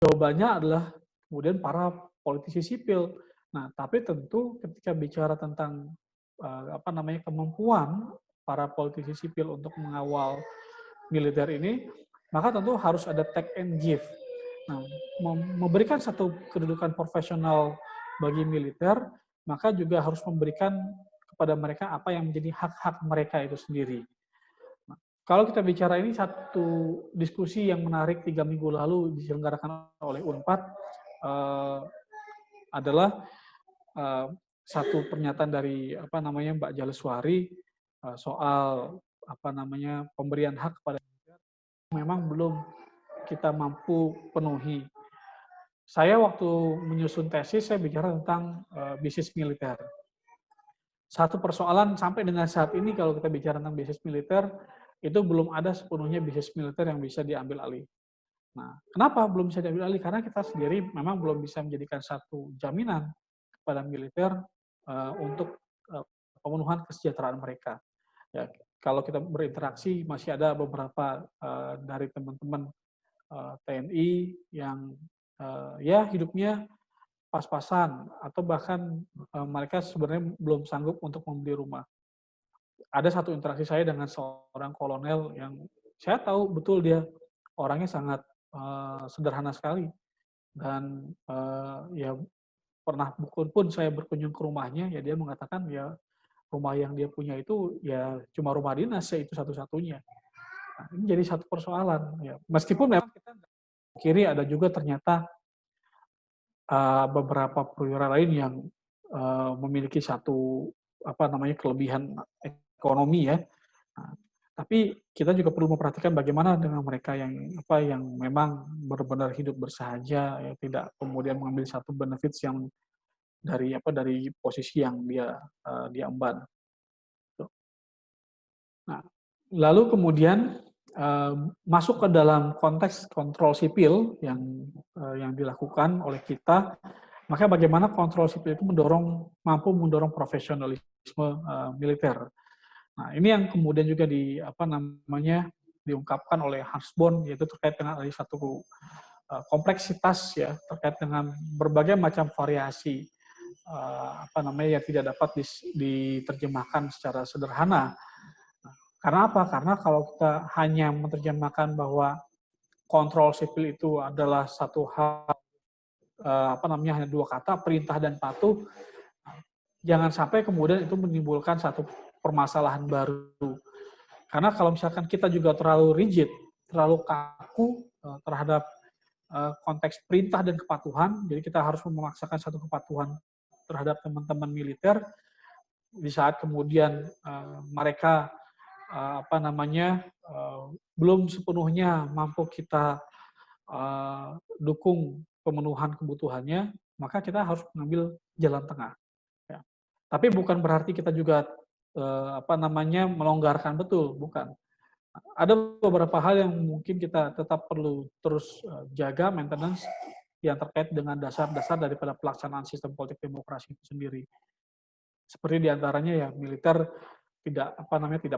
Jawabannya adalah kemudian para politisi sipil. Nah, tapi tentu ketika bicara tentang kemampuan para politisi sipil untuk mengawal militer ini, maka tentu harus ada take and give. Nah, memberikan satu kedudukan profesional bagi militer, maka juga harus memberikan kepada mereka apa yang menjadi hak-hak mereka itu sendiri. Nah, kalau kita bicara ini satu diskusi yang menarik 3 minggu lalu diselenggarakan oleh Unpad adalah satu pernyataan dari Mbak Jaleswari soal pemberian hak kepada memang belum kita mampu penuhi. Saya waktu menyusun tesis, saya bicara tentang bisnis militer. Satu persoalan sampai dengan saat ini kalau kita bicara tentang bisnis militer, itu belum ada sepenuhnya bisnis militer yang bisa diambil alih. Nah, kenapa belum bisa diambil alih? Karena kita sendiri memang belum bisa menjadikan satu jaminan kepada militer untuk pemenuhan kesejahteraan mereka. Ya, kalau kita berinteraksi, masih ada beberapa dari teman-teman TNI yang ya hidupnya pas-pasan atau bahkan mereka sebenarnya belum sanggup untuk membeli rumah. Ada satu interaksi saya dengan seorang kolonel yang saya tahu betul dia orangnya sangat sederhana sekali dan ya pernah pun saya berkunjung ke rumahnya, ya dia mengatakan ya rumah yang dia punya itu ya cuma rumah dinas ya itu satu-satunya. Nah, ini jadi satu persoalan ya. Meskipun memang kita kiri ada juga ternyata beberapa perwira lain yang memiliki satu kelebihan ekonomi ya. Nah, tapi kita juga perlu memperhatikan bagaimana dengan mereka yang memang benar-benar hidup bersahaja, ya, tidak kemudian mengambil satu benefits yang dari posisi yang dia emban. Nah, lalu kemudian masuk ke dalam konteks kontrol sipil yang dilakukan oleh kita, maka bagaimana kontrol sipil itu mampu mendorong profesionalisme militer. Nah, ini yang kemudian juga diungkapkan oleh Hans Bond, yaitu terkait dengan ada satu kompleksitas ya terkait dengan berbagai macam variasi yang tidak dapat diterjemahkan secara sederhana. Karena apa? Karena kalau kita hanya menerjemahkan bahwa kontrol sipil itu adalah satu hal hanya 2 kata, perintah dan patuh, jangan sampai kemudian itu menimbulkan satu permasalahan baru. Karena kalau misalkan kita juga terlalu rigid, terlalu kaku terhadap konteks perintah dan kepatuhan, jadi kita harus memaksakan satu kepatuhan terhadap teman-teman militer, di saat kemudian mereka belum sepenuhnya mampu kita dukung pemenuhan kebutuhannya, maka kita harus mengambil jalan tengah. Ya. Tapi bukan berarti kita juga melonggarkan betul, bukan. Ada beberapa hal yang mungkin kita tetap perlu terus jaga maintenance yang terkait dengan dasar-dasar daripada pelaksanaan sistem politik demokrasi itu sendiri. Seperti diantaranya ya militer tidak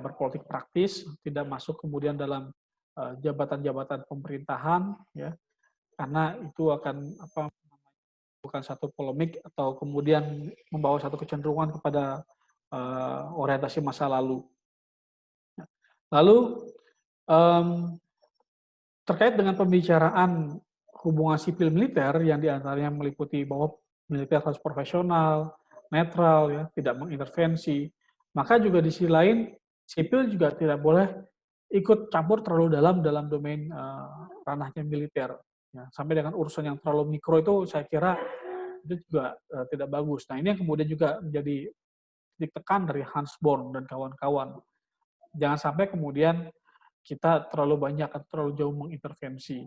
berpolitik praktis, tidak masuk kemudian dalam jabatan-jabatan pemerintahan, ya, karena itu akan bukan satu polemik atau kemudian membawa satu kecenderungan kepada orientasi masa lalu. Lalu terkait dengan pembicaraan hubungan sipil militer yang diantaranya meliputi bahwa militer harus profesional, netral, ya, tidak mengintervensi, maka juga di sisi lain sipil juga tidak boleh ikut campur terlalu dalam domain ranahnya militer. Ya, sampai dengan urusan yang terlalu mikro itu saya kira itu juga tidak bagus. Nah, ini yang kemudian juga menjadi ditekan dari Hans Born dan kawan-kawan. Jangan sampai kemudian kita terlalu banyak atau terlalu jauh mengintervensi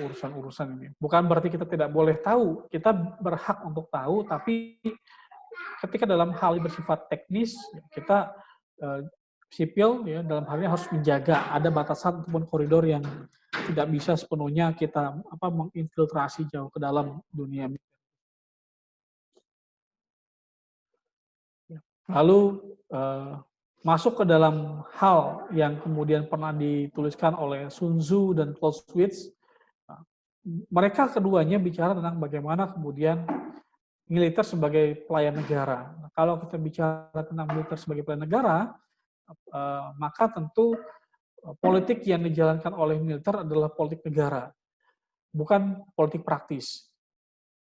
urusan-urusan ini. Bukan berarti kita tidak boleh tahu, kita berhak untuk tahu, tapi ketika dalam hal yang bersifat teknis, kita sipil ya dalam hal ini harus menjaga ada batasan ataupun koridor yang tidak bisa sepenuhnya kita menginfiltrasi jauh ke dalam dunia. Lalu masuk ke dalam hal yang kemudian pernah dituliskan oleh Sun Tzu dan Clausewitz, mereka keduanya bicara tentang bagaimana kemudian militer sebagai pelayan negara. Nah, kalau kita bicara tentang militer sebagai pelayan negara, maka tentu politik yang dijalankan oleh militer adalah politik negara, bukan politik praktis.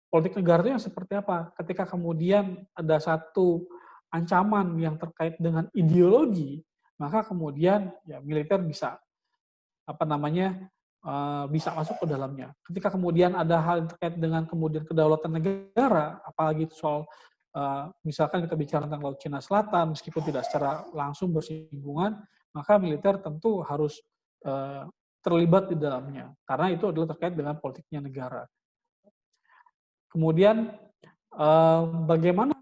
Politik negara itu yang seperti apa? Ketika kemudian ada satu ancaman yang terkait dengan ideologi, maka kemudian ya militer bisa apa namanya bisa masuk ke dalamnya. Ketika kemudian ada hal yang terkait dengan kemudian kedaulatan negara, apalagi soal misalkan kita bicara tentang Laut Cina Selatan, meskipun tidak secara langsung bersinggungan, maka militer tentu harus terlibat di dalamnya, karena itu adalah terkait dengan politiknya negara. Kemudian bagaimana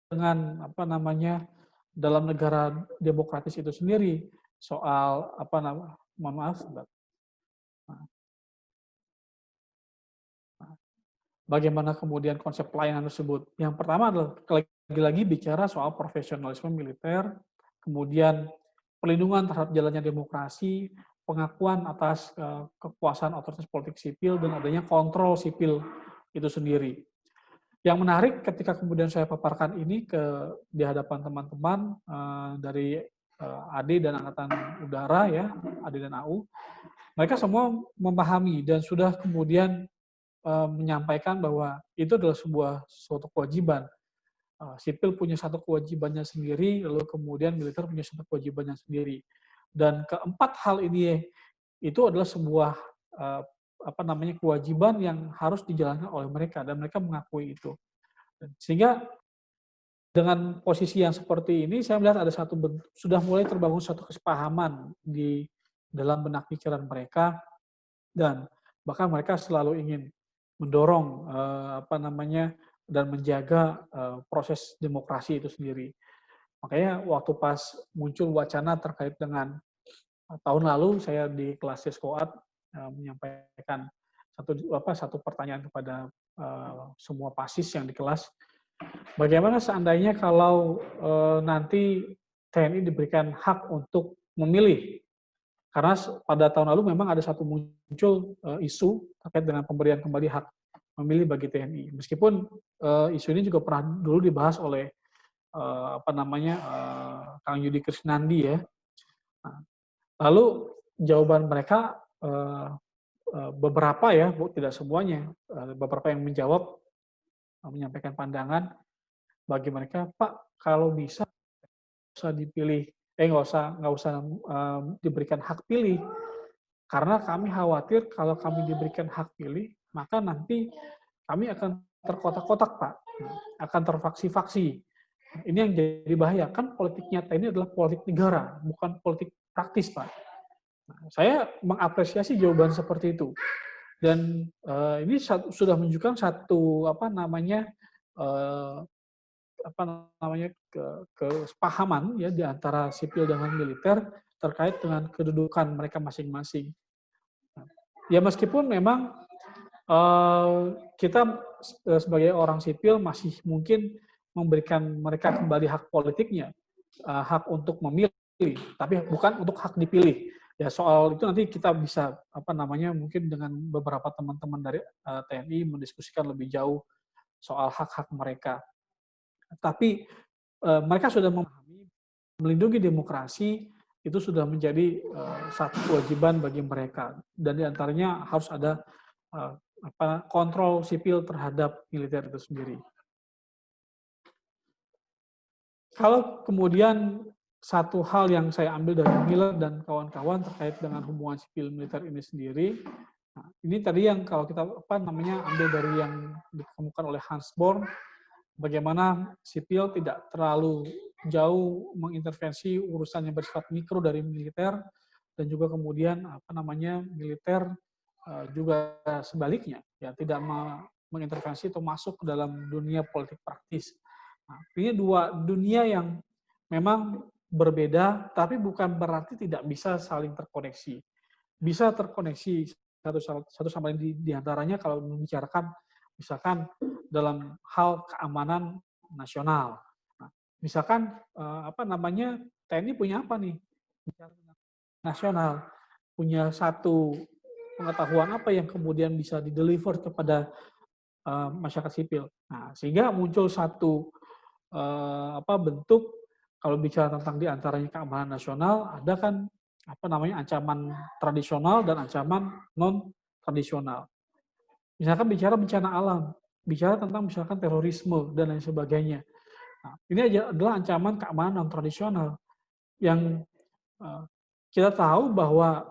dengan apa namanya dalam negara demokratis itu sendiri soal apa nama, mohon maaf, bagaimana kemudian konsep pelayanan tersebut. Yang pertama adalah lagi-lagi bicara soal profesionalisme militer, kemudian perlindungan terhadap jalannya demokrasi, pengakuan atas kekuasaan otoritas politik sipil, dan adanya kontrol sipil itu sendiri. Yang menarik ketika kemudian saya paparkan ini di hadapan teman-teman dari AD dan Angkatan Udara ya, AD dan AU, mereka semua memahami dan sudah kemudian menyampaikan bahwa itu adalah suatu kewajiban. Sipil punya satu kewajibannya sendiri, lalu kemudian militer punya satu kewajibannya sendiri. Dan keempat hal ini itu adalah sebuah apa namanya kewajiban yang harus dijalankan oleh mereka dan mereka mengakui itu. Sehingga dengan posisi yang seperti ini, saya melihat ada sudah mulai terbangun satu kesepahaman di dalam benak pikiran mereka, dan bahkan mereka selalu ingin mendorong apa namanya dan menjaga proses demokrasi itu sendiri. Makanya waktu pas muncul wacana terkait dengan tahun lalu saya di kelas Seskoat menyampaikan satu pertanyaan kepada semua pasis yang di kelas. Bagaimana seandainya kalau nanti TNI diberikan hak untuk memilih? Karena pada tahun lalu memang ada satu muncul isu terkait dengan pemberian kembali hak memilih bagi TNI. Meskipun isu ini juga pernah dulu dibahas oleh apa namanya Kang Yudi Krisnandi ya. Nah, lalu jawaban mereka beberapa ya, tidak semuanya, beberapa yang menjawab menyampaikan pandangan bagi mereka, Pak, kalau bisa usah dipilih, nggak usah diberikan hak pilih, karena kami khawatir kalau kami diberikan hak pilih, maka nanti kami akan terkotak-kotak, Pak, akan terfaksi-faksi. Ini yang jadi bahaya, kan politik nyata ini adalah politik negara, bukan politik praktis, Pak. Nah, saya mengapresiasi jawaban seperti itu, dan ini sudah menunjukkan satu apa namanya kesepahaman ya di antara sipil dengan militer terkait dengan kedudukan mereka masing-masing. Ya meskipun memang kita sebagai orang sipil masih mungkin memberikan mereka kembali hak politiknya, hak untuk memilih, tapi bukan untuk hak dipilih. Ya soal itu nanti kita bisa mungkin dengan beberapa teman-teman dari TNI mendiskusikan lebih jauh soal hak-hak mereka. Tapi mereka sudah memahami melindungi demokrasi itu sudah menjadi satu kewajiban bagi mereka, dan diantaranya harus ada kontrol sipil terhadap militer itu sendiri. Kalau kemudian satu hal yang saya ambil dari Miller dan kawan-kawan terkait dengan hubungan sipil militer ini sendiri, nah, ini tadi yang kalau kita ambil dari yang ditemukan oleh Hans Born, bagaimana sipil tidak terlalu jauh mengintervensi urusan yang bersifat mikro dari militer, dan juga kemudian militer juga sebaliknya ya tidak mengintervensi atau masuk ke dalam dunia politik praktis. Nah, ini dua dunia yang memang berbeda, tapi bukan berarti tidak bisa saling terkoneksi. Bisa terkoneksi satu sama lain di antaranya kalau membicarakan misalkan dalam hal keamanan nasional. Nah, misalkan TNI punya apa nih? Nasional punya satu pengetahuan apa yang kemudian bisa dideliver kepada masyarakat sipil. Nah, sehingga muncul satu bentuk, kalau bicara tentang di antaranya keamanan nasional, ada kan ancaman tradisional dan ancaman non tradisional. Misalkan bicara bencana alam, bicara tentang misalkan terorisme dan lain sebagainya. Nah, ini adalah ancaman keamanan non tradisional yang kita tahu bahwa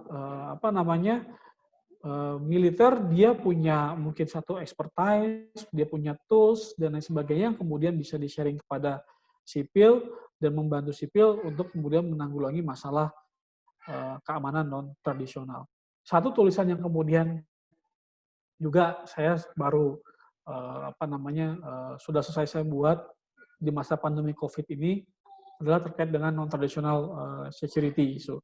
militer dia punya mungkin satu expertise, dia punya tools dan lain sebagainya yang kemudian bisa di-sharing kepada sipil dan membantu sipil untuk kemudian menanggulangi masalah keamanan non tradisional. Satu tulisan yang kemudian juga saya baru sudah selesai saya buat di masa pandemi COVID ini adalah terkait dengan non traditional security issue.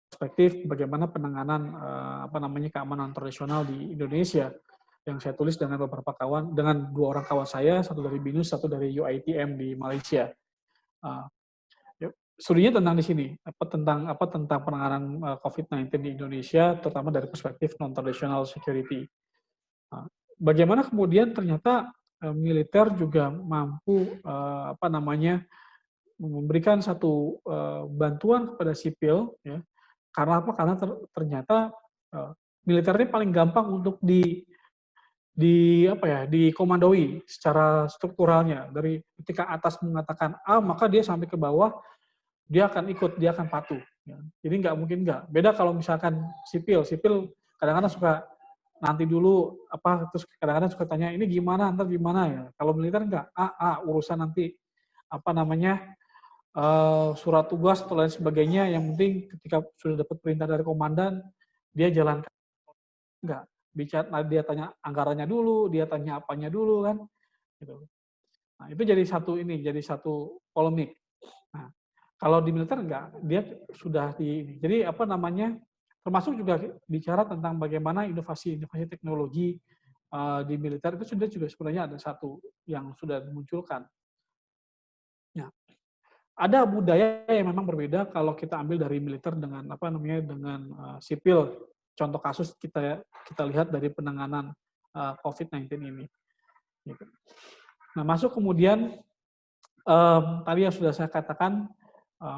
Perspektif bagaimana penanganan keamanan tradisional di Indonesia yang saya tulis dengan beberapa kawan, dengan 2 orang kawan saya, satu dari BINUS, satu dari UiTM di Malaysia. Studinya tentang di sini, tentang penanganan COVID-19 di Indonesia, terutama dari perspektif non-traditional security. Bagaimana kemudian ternyata militer juga mampu memberikan satu bantuan kepada sipil, ya. Karena apa? Karena ternyata militer ini paling gampang untuk dikomandoi secara strukturalnya. Dari ketika atas mengatakan A, maka dia sampai ke bawah dia akan ikut, dia akan patuh. Ya. Jadi nggak mungkin nggak. Beda kalau misalkan sipil kadang-kadang suka nanti dulu terus kadang-kadang suka tanya ini gimana, ntar gimana ya. Kalau militer nggak, urusan nanti surat tugas atau lain sebagainya, yang penting ketika sudah dapat perintah dari komandan, dia jalankan. Enggak, dia tanya anggarannya dulu, dia tanya apanya dulu kan, gitu. Nah, itu jadi satu polemik. Nah, kalau di militer enggak, dia sudah jadi termasuk juga bicara tentang bagaimana inovasi teknologi di militer itu sudah juga sebenarnya ada satu yang sudah dimunculkan. Ya. Ada budaya yang memang berbeda kalau kita ambil dari militer dengan sipil. Contoh kasus kita lihat dari penanganan COVID-19 ini. Gitu. Nah, masuk kemudian tadi yang sudah saya katakan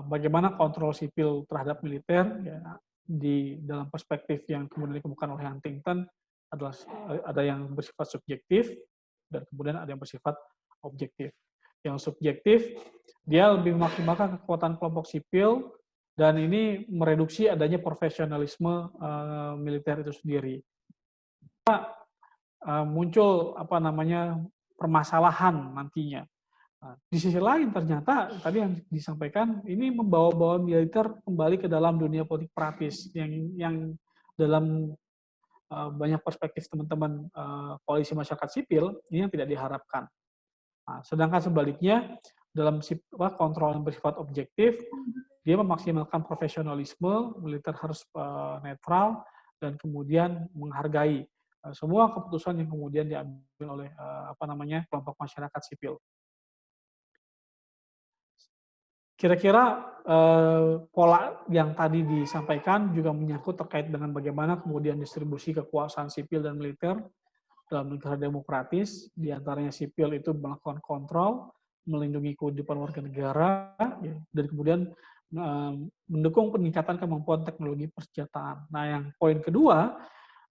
bagaimana kontrol sipil terhadap militer ya, di dalam perspektif yang kemudian dikemukakan oleh Huntington adalah ada yang bersifat subjektif dan kemudian ada yang bersifat objektif. Yang subjektif, dia lebih memaksimalkan kekuatan kelompok sipil dan ini mereduksi adanya profesionalisme militer itu sendiri. Muncul permasalahan nantinya. Di sisi lain ternyata tadi yang disampaikan ini membawa-bawa militer kembali ke dalam dunia politik praktis yang dalam banyak perspektif teman-teman koalisi masyarakat sipil ini yang tidak diharapkan. Nah, sedangkan sebaliknya dalam kontrol yang bersifat objektif, dia memaksimalkan profesionalisme, militer harus netral dan kemudian menghargai semua keputusan yang kemudian diambil oleh kelompok masyarakat sipil. Kira-kira pola yang tadi disampaikan juga menyangkut terkait dengan bagaimana kemudian distribusi kekuasaan sipil dan militer dalam negara demokratis, diantaranya sipil itu melakukan kontrol, melindungi kehidupan warga negara, ya, dan kemudian mendukung peningkatan kemampuan teknologi persenjataan. Nah, yang poin kedua,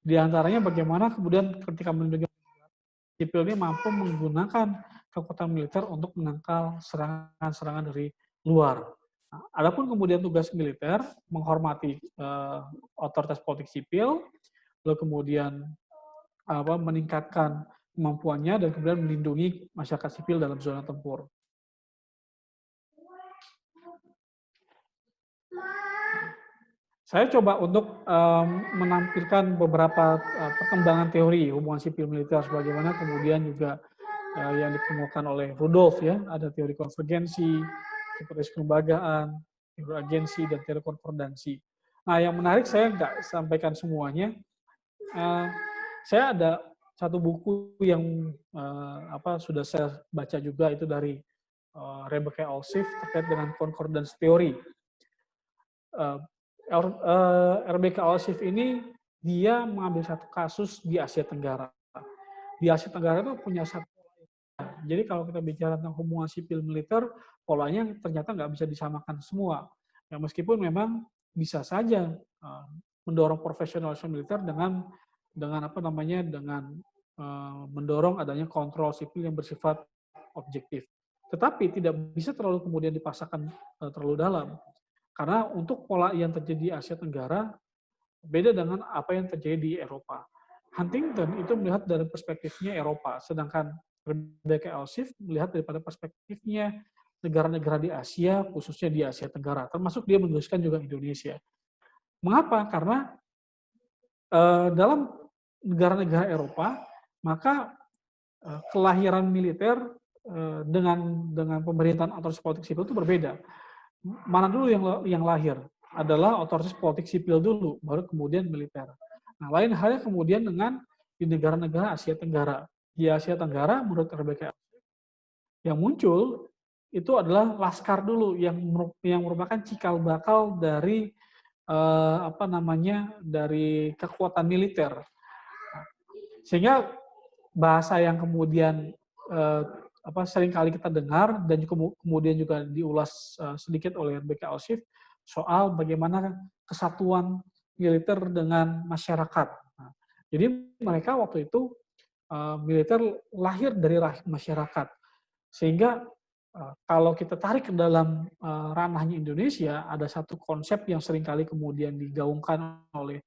diantaranya bagaimana kemudian ketika melindungi sipil ini mampu menggunakan kekuatan militer untuk menangkal serangan-serangan dari luar. Nah, adapun kemudian tugas militer menghormati otoritas politik sipil, lalu kemudian meningkatkan kemampuannya dan kemudian melindungi masyarakat sipil dalam zona tempur. Saya coba untuk menampilkan beberapa perkembangan teori hubungan sipil militer, sebagaimana kemudian juga yang dikemukakan oleh Rudolf, ya, ada teori konvergensi, teori kelembagaan, teori agensi, dan teori konkordansi. Nah, yang menarik saya nggak sampaikan semuanya. Saya ada satu buku yang sudah saya baca juga, itu dari Rebecca Alsif terkait dengan concordance theory. Rebecca Alsif ini dia mengambil satu kasus di Asia Tenggara. Di Asia Tenggara itu punya satu. Jadi kalau kita bicara tentang hubungan sipil militer, polanya ternyata nggak bisa disamakan semua. Ya, meskipun memang bisa saja mendorong profesionalisme militer dengan apa namanya mendorong adanya kontrol sipil yang bersifat objektif. Tetapi tidak bisa terlalu kemudian dipaksakan terlalu dalam. Karena untuk pola yang terjadi di Asia Tenggara beda dengan apa yang terjadi di Eropa. Huntington itu melihat dari perspektifnya Eropa, sedangkan Rebecca Alsif melihat daripada perspektifnya negara-negara di Asia, khususnya di Asia Tenggara, termasuk dia menuliskan juga Indonesia. Mengapa? Karena dalam negara-negara Eropa, maka kelahiran militer dengan pemerintahan otoritas politik sipil itu berbeda. Mana dulu yang lahir? Adalah otoritas politik sipil dulu, baru kemudian militer. Nah, lain halnya kemudian dengan di negara-negara Asia Tenggara. Di Asia Tenggara, menurut Rebecca, yang muncul itu adalah laskar dulu yang merupakan cikal bakal dari dari kekuatan militer. Sehingga bahasa yang kemudian sering kali kita dengar dan kemudian juga diulas sedikit oleh Rebecca Alsif soal bagaimana kesatuan militer dengan masyarakat. Nah, jadi mereka waktu itu militer lahir dari rahim masyarakat. Sehingga kalau kita tarik ke dalam ranahnya Indonesia, ada satu konsep yang seringkali kemudian digaungkan oleh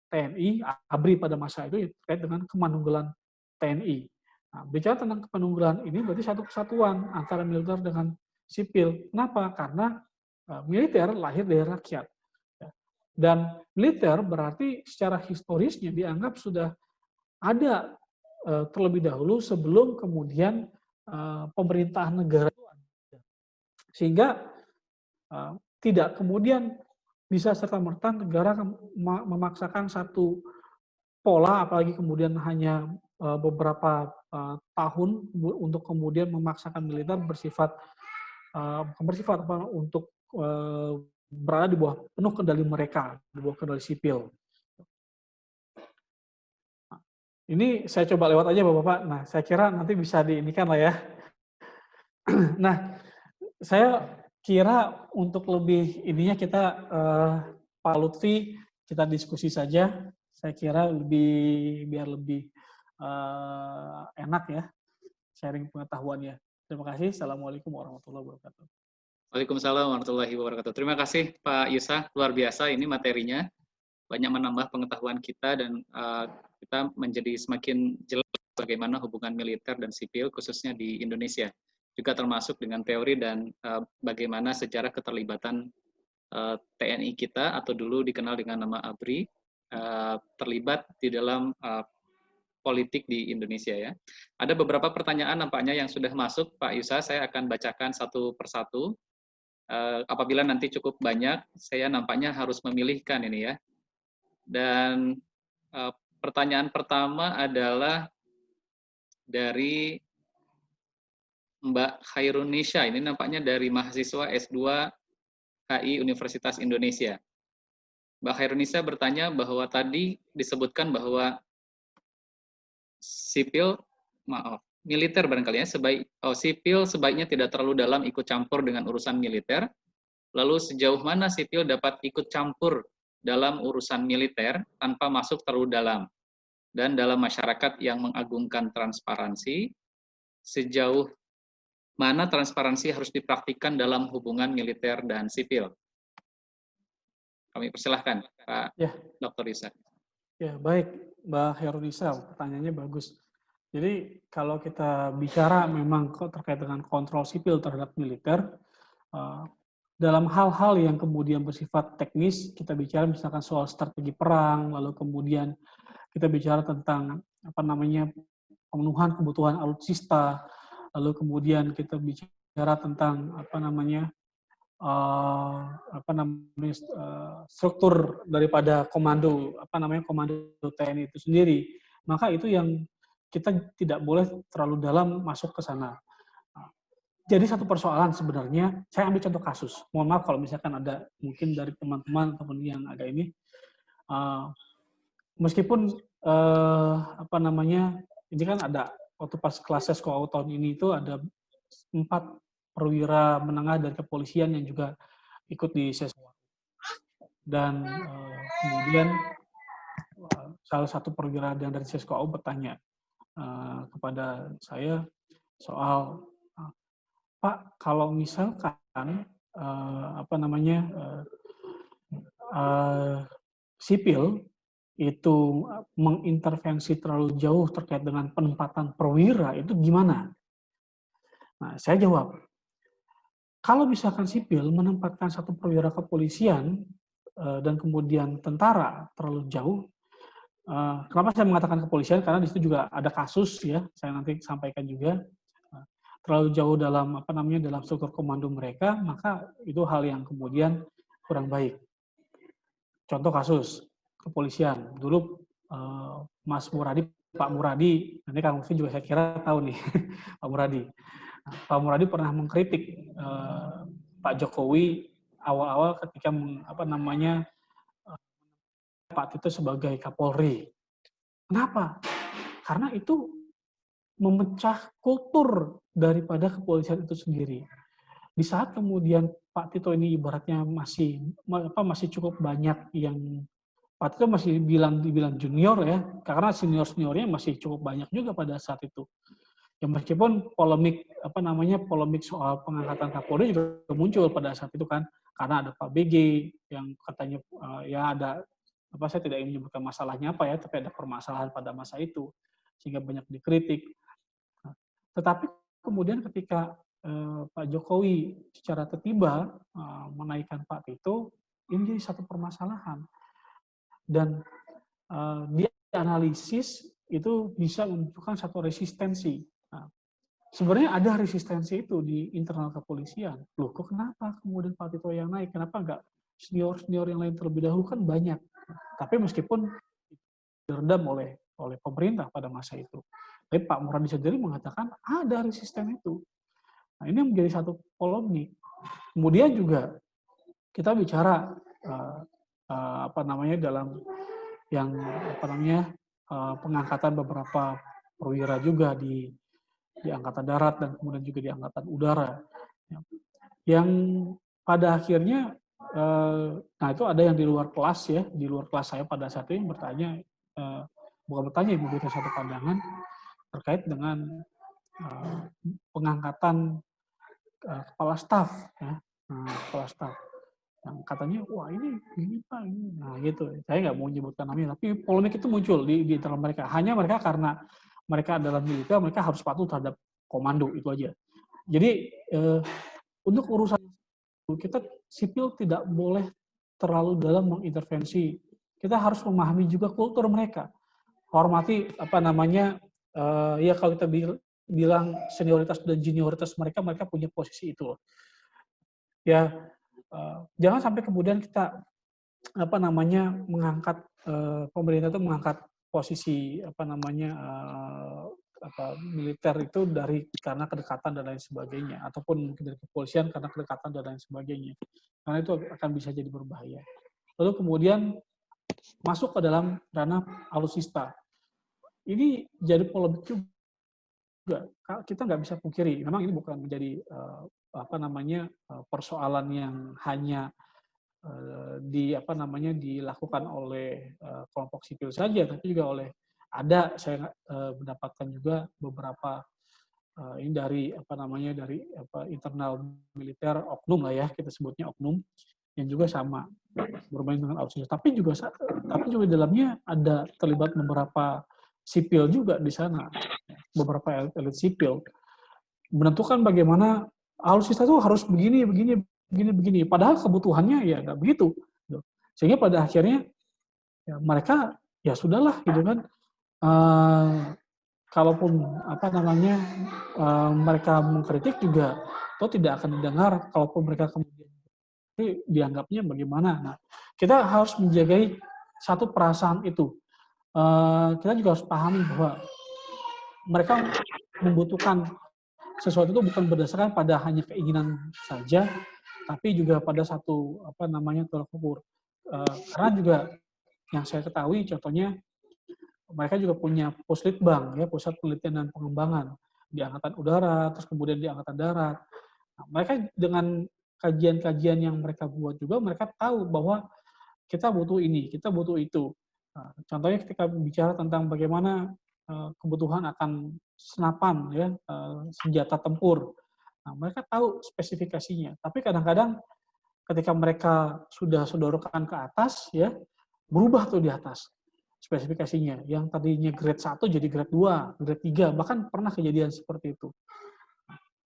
TNI, ABRI pada masa itu terkait dengan kemanunggalan TNI. Nah, bicara tentang kemanunggalan ini berarti satu kesatuan antara militer dengan sipil. Kenapa? Karena militer lahir dari rakyat. Dan militer berarti secara historisnya dianggap sudah ada terlebih dahulu sebelum kemudian pemerintahan negara. Sehingga tidak kemudian bisa serta-merta negara memaksakan satu pola, apalagi kemudian hanya beberapa tahun untuk kemudian memaksakan militer untuk berada di bawah penuh kendali mereka, di bawah kendali sipil. Ini saya coba lewat aja Bapak-Bapak. Nah, saya kira nanti bisa diinikan lah ya. Nah, saya kira untuk lebih ininya kita Pak Lutfi kita diskusi saja. Saya kira biar lebih enak ya sharing pengetahuannya. Terima kasih. Assalamualaikum warahmatullahi wabarakatuh. Waalaikumsalam warahmatullahi wabarakatuh. Terima kasih Pak Yusa, luar biasa ini materinya. Banyak menambah pengetahuan kita dan kita menjadi semakin jelas bagaimana hubungan militer dan sipil khususnya di Indonesia. Juga termasuk dengan teori dan bagaimana sejarah keterlibatan TNI kita atau dulu dikenal dengan nama ABRI terlibat di dalam politik di Indonesia ya. Ada beberapa pertanyaan nampaknya yang sudah masuk Pak Yusa, saya akan bacakan satu persatu. Apabila nanti cukup banyak, saya nampaknya harus memilihkan ini ya. Dan pertanyaan pertama adalah dari Mbak Khairunisha, ini nampaknya dari mahasiswa S2 HI Universitas Indonesia. Mbak Khairunisha bertanya bahwa tadi disebutkan bahwa militer barangkali ya, sipil sebaiknya tidak terlalu dalam ikut campur dengan urusan militer. Lalu sejauh mana sipil dapat ikut campur dalam urusan militer tanpa masuk terlalu dalam? Dan dalam masyarakat yang mengagungkan transparansi, sejauh mana transparansi harus dipraktikkan dalam hubungan militer dan sipil? Kami persilahkan, Pak Dr. Yusa. Ya, baik, Mbak Herunisa, pertanyaannya bagus. Jadi kalau kita bicara memang terkait dengan kontrol sipil terhadap militer, dalam hal-hal yang kemudian bersifat teknis, kita bicara misalkan soal strategi perang, lalu kemudian kita bicara tentang pemenuhan kebutuhan alutsista, lalu kemudian kita bicara tentang struktur daripada komando TNI itu sendiri, maka itu yang kita tidak boleh terlalu dalam masuk ke sana. Jadi satu persoalan sebenarnya, saya ambil contoh kasus. Mohon maaf kalau misalkan ada mungkin dari teman-teman ataupun yang agak ini, meskipun apa namanya, ini kan ada waktu pas kelas Sesko tahun ini itu ada 4 perwira menengah dari kepolisian yang juga ikut di Sesko. Dan kemudian salah satu perwira yang dari Sesko bertanya kepada saya soal, Pak, kalau misalkan apa namanya, sipil itu mengintervensi terlalu jauh terkait dengan penempatan perwira, itu gimana? Nah, saya jawab, kalau misalkan sipil menempatkan satu perwira kepolisian dan kemudian tentara terlalu jauh, kenapa saya mengatakan kepolisian? Karena di situ juga ada kasus ya, saya nanti sampaikan juga. Terlalu jauh dalam apa namanya dalam struktur komando mereka, maka itu hal yang kemudian kurang baik. Contoh kasus kepolisian dulu, Mas Muradi, Pak Muradi, nanti Kang Mufti juga saya kira tahu nih Pak Muradi. Nah, Pak Muradi pernah mengkritik Pak Jokowi awal-awal ketika apa namanya Pak Tito sebagai Kapolri. Kenapa? Karena itu memecah kultur daripada kepolisian itu sendiri. Di saat kemudian Pak Tito ini ibaratnya masih cukup banyak yang Pak Tito masih dibilang junior ya, karena seniornya masih cukup banyak juga pada saat itu. Ya meskipun polemik soal pengangkatan Kapolri juga muncul pada saat itu kan, karena ada Pak BG yang katanya ya ada saya tidak ingin menyebutkan masalahnya apa ya, tapi ada permasalahan pada masa itu sehingga banyak dikritik. Tetapi kemudian ketika Pak Jokowi secara tiba-tiba menaikkan Pak Tito, ini jadi satu permasalahan. Dan di analisis itu bisa menunjukkan satu resistensi. Nah, sebenarnya ada resistensi itu di internal kepolisian. Loh, kok kenapa kemudian Pak Tito yang naik? Kenapa enggak senior-senior yang lain terlebih dahulu? Kan banyak. Tapi meskipun diredam oleh pemerintah pada masa itu. Tapi Pak Muradi sendiri mengatakan ada resisten itu. Nah, ini menjadi satu polemik. Kemudian juga kita bicara dalam yang pengangkatan beberapa perwira juga di Angkatan Darat dan kemudian juga di Angkatan Udara. Yang pada akhirnya nah itu ada yang di luar kelas ya, di luar kelas saya pada saat itu bertanya, bukan bertanya, memberikan satu pandangan terkait dengan pengangkatan kepala staf ya, kepala staf yang katanya wah ini Pak ini, nah gitu. Saya nggak mau menyebutkan namanya, tapi polemik itu muncul di internal mereka. Hanya mereka karena mereka adalah militer, mereka harus patuh terhadap komando itu aja. Jadi untuk urusan kita sipil tidak boleh terlalu dalam mengintervensi. Kita harus memahami juga kultur mereka. Hormati ya kalau kita bilang senioritas dan junioritas mereka punya posisi itu. Ya jangan sampai kemudian kita mengangkat pemerintah itu mengangkat posisi militer itu karena kedekatan dan lain sebagainya, ataupun mungkin dari kepolisian karena kedekatan dan lain sebagainya, karena itu akan bisa jadi berbahaya. Lalu kemudian masuk ke dalam ranah alutsista, ini jadi polemik juga. Kita nggak bisa pungkiri, memang ini bukan menjadi persoalan yang hanya dilakukan oleh kelompok sipil saja, tapi juga saya mendapatkan juga beberapa ini dari internal militer oknum lah ya, kita sebutnya oknum yang juga sama bermain dengan alutsista, tapi juga dalamnya ada terlibat beberapa sipil juga di sana, beberapa elit sipil menentukan bagaimana alutsista itu harus begini, padahal kebutuhannya ya nggak begitu, sehingga pada akhirnya ya mereka ya sudahlah gitu kan, kalaupun mereka mengkritik juga atau tidak akan didengar, kalaupun mereka kemudian dianggapnya bagaimana. Nah, kita harus menjaga satu perasaan itu. Kita juga harus pahami bahwa mereka membutuhkan sesuatu itu bukan berdasarkan pada hanya keinginan saja, tapi juga pada satu tolak ukur. Karena juga yang saya ketahui contohnya mereka juga punya Puslitbang, ya, Pusat Penelitian dan Pengembangan di Angkatan Udara, terus kemudian di Angkatan Darat. Nah, mereka dengan kajian-kajian yang mereka buat juga, mereka tahu bahwa kita butuh ini, kita butuh itu. Nah, contohnya ketika bicara tentang bagaimana kebutuhan akan senapan, ya, senjata tempur. Nah, mereka tahu spesifikasinya, tapi kadang-kadang ketika mereka sudah sodorkan ke atas, ya, berubah tuh di atas spesifikasinya. Yang tadinya grade 1 jadi grade 2, grade 3, bahkan pernah kejadian seperti itu.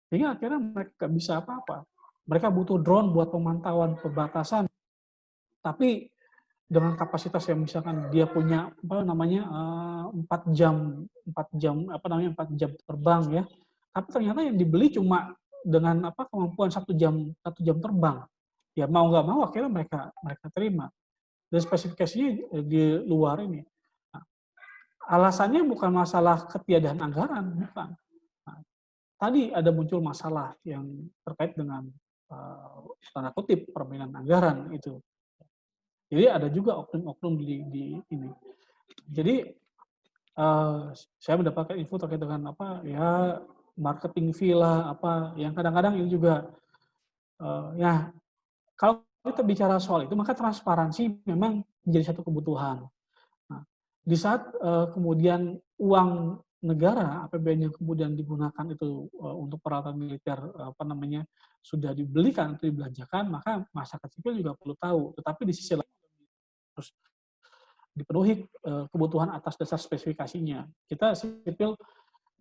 Sehingga akhirnya mereka nggak bisa apa-apa. Mereka butuh drone buat pemantauan perbatasan, tapi dengan kapasitas yang misalkan dia punya apa namanya 4 jam terbang, ya, tapi ternyata yang dibeli cuma dengan apa kemampuan 1 jam terbang, ya mau nggak mau akhirnya mereka mereka terima, dan spesifikasinya di luar ini. Nah, alasannya bukan masalah ketiadaan anggaran, bukan. Nah, tadi ada muncul masalah yang terkait dengan tanda kutip permainan anggaran itu. Jadi ada juga oknum-oknum di ini. Jadi saya mendapatkan info terkait dengan apa ya marketing fee lah apa yang kadang-kadang ini juga ya kalau kita bicara soal itu maka transparansi memang menjadi satu kebutuhan. Nah, di saat kemudian uang negara APBN yang kemudian digunakan itu untuk peralatan militer apa namanya sudah dibelikan atau dibelanjakan, maka masyarakat sipil juga perlu tahu. Tetapi di sisi lain harus dipenuhi kebutuhan atas dasar spesifikasinya. Kita sipil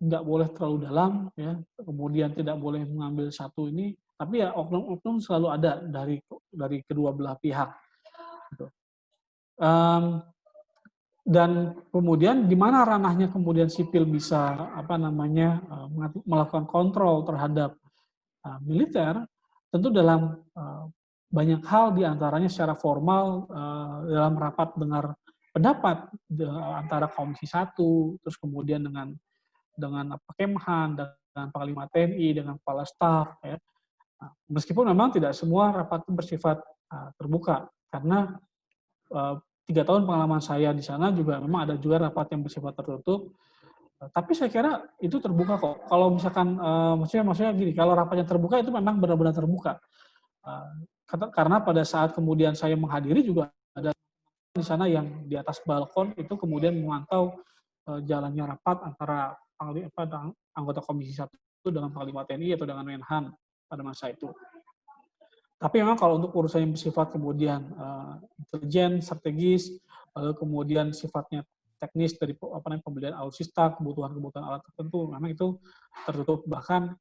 nggak boleh terlalu dalam, ya, kemudian tidak boleh mengambil satu ini, tapi ya oknum-oknum selalu ada dari kedua belah pihak. Gitu. Dan kemudian di mana ranahnya kemudian sipil bisa apa namanya melakukan kontrol terhadap militer, tentu dalam banyak hal diantaranya secara formal dalam rapat dengar pendapat antara Komisi 1, terus kemudian dengan Kemhan, dengan Panglima TNI, dengan Kepala Staf, ya. Nah, meskipun memang tidak semua rapat itu bersifat terbuka, karena 3 tahun pengalaman saya di sana juga memang ada juga rapat yang bersifat tertutup. Tapi saya kira itu terbuka kok. Kalau misalkan maksudnya gini, kalau rapatnya terbuka itu memang benar-benar terbuka. Karena pada saat kemudian saya menghadiri juga ada di sana yang di atas balkon itu kemudian memantau jalannya rapat antara anggota Komisi 1 dengan Panglima TNI atau dengan Menhan pada masa itu. Tapi memang kalau untuk urusan yang bersifat kemudian intelijen, strategis, lalu kemudian sifatnya teknis dari apa namanya pembelian alutsista, kebutuhan-kebutuhan alat tertentu, memang itu tertutup. Bahkan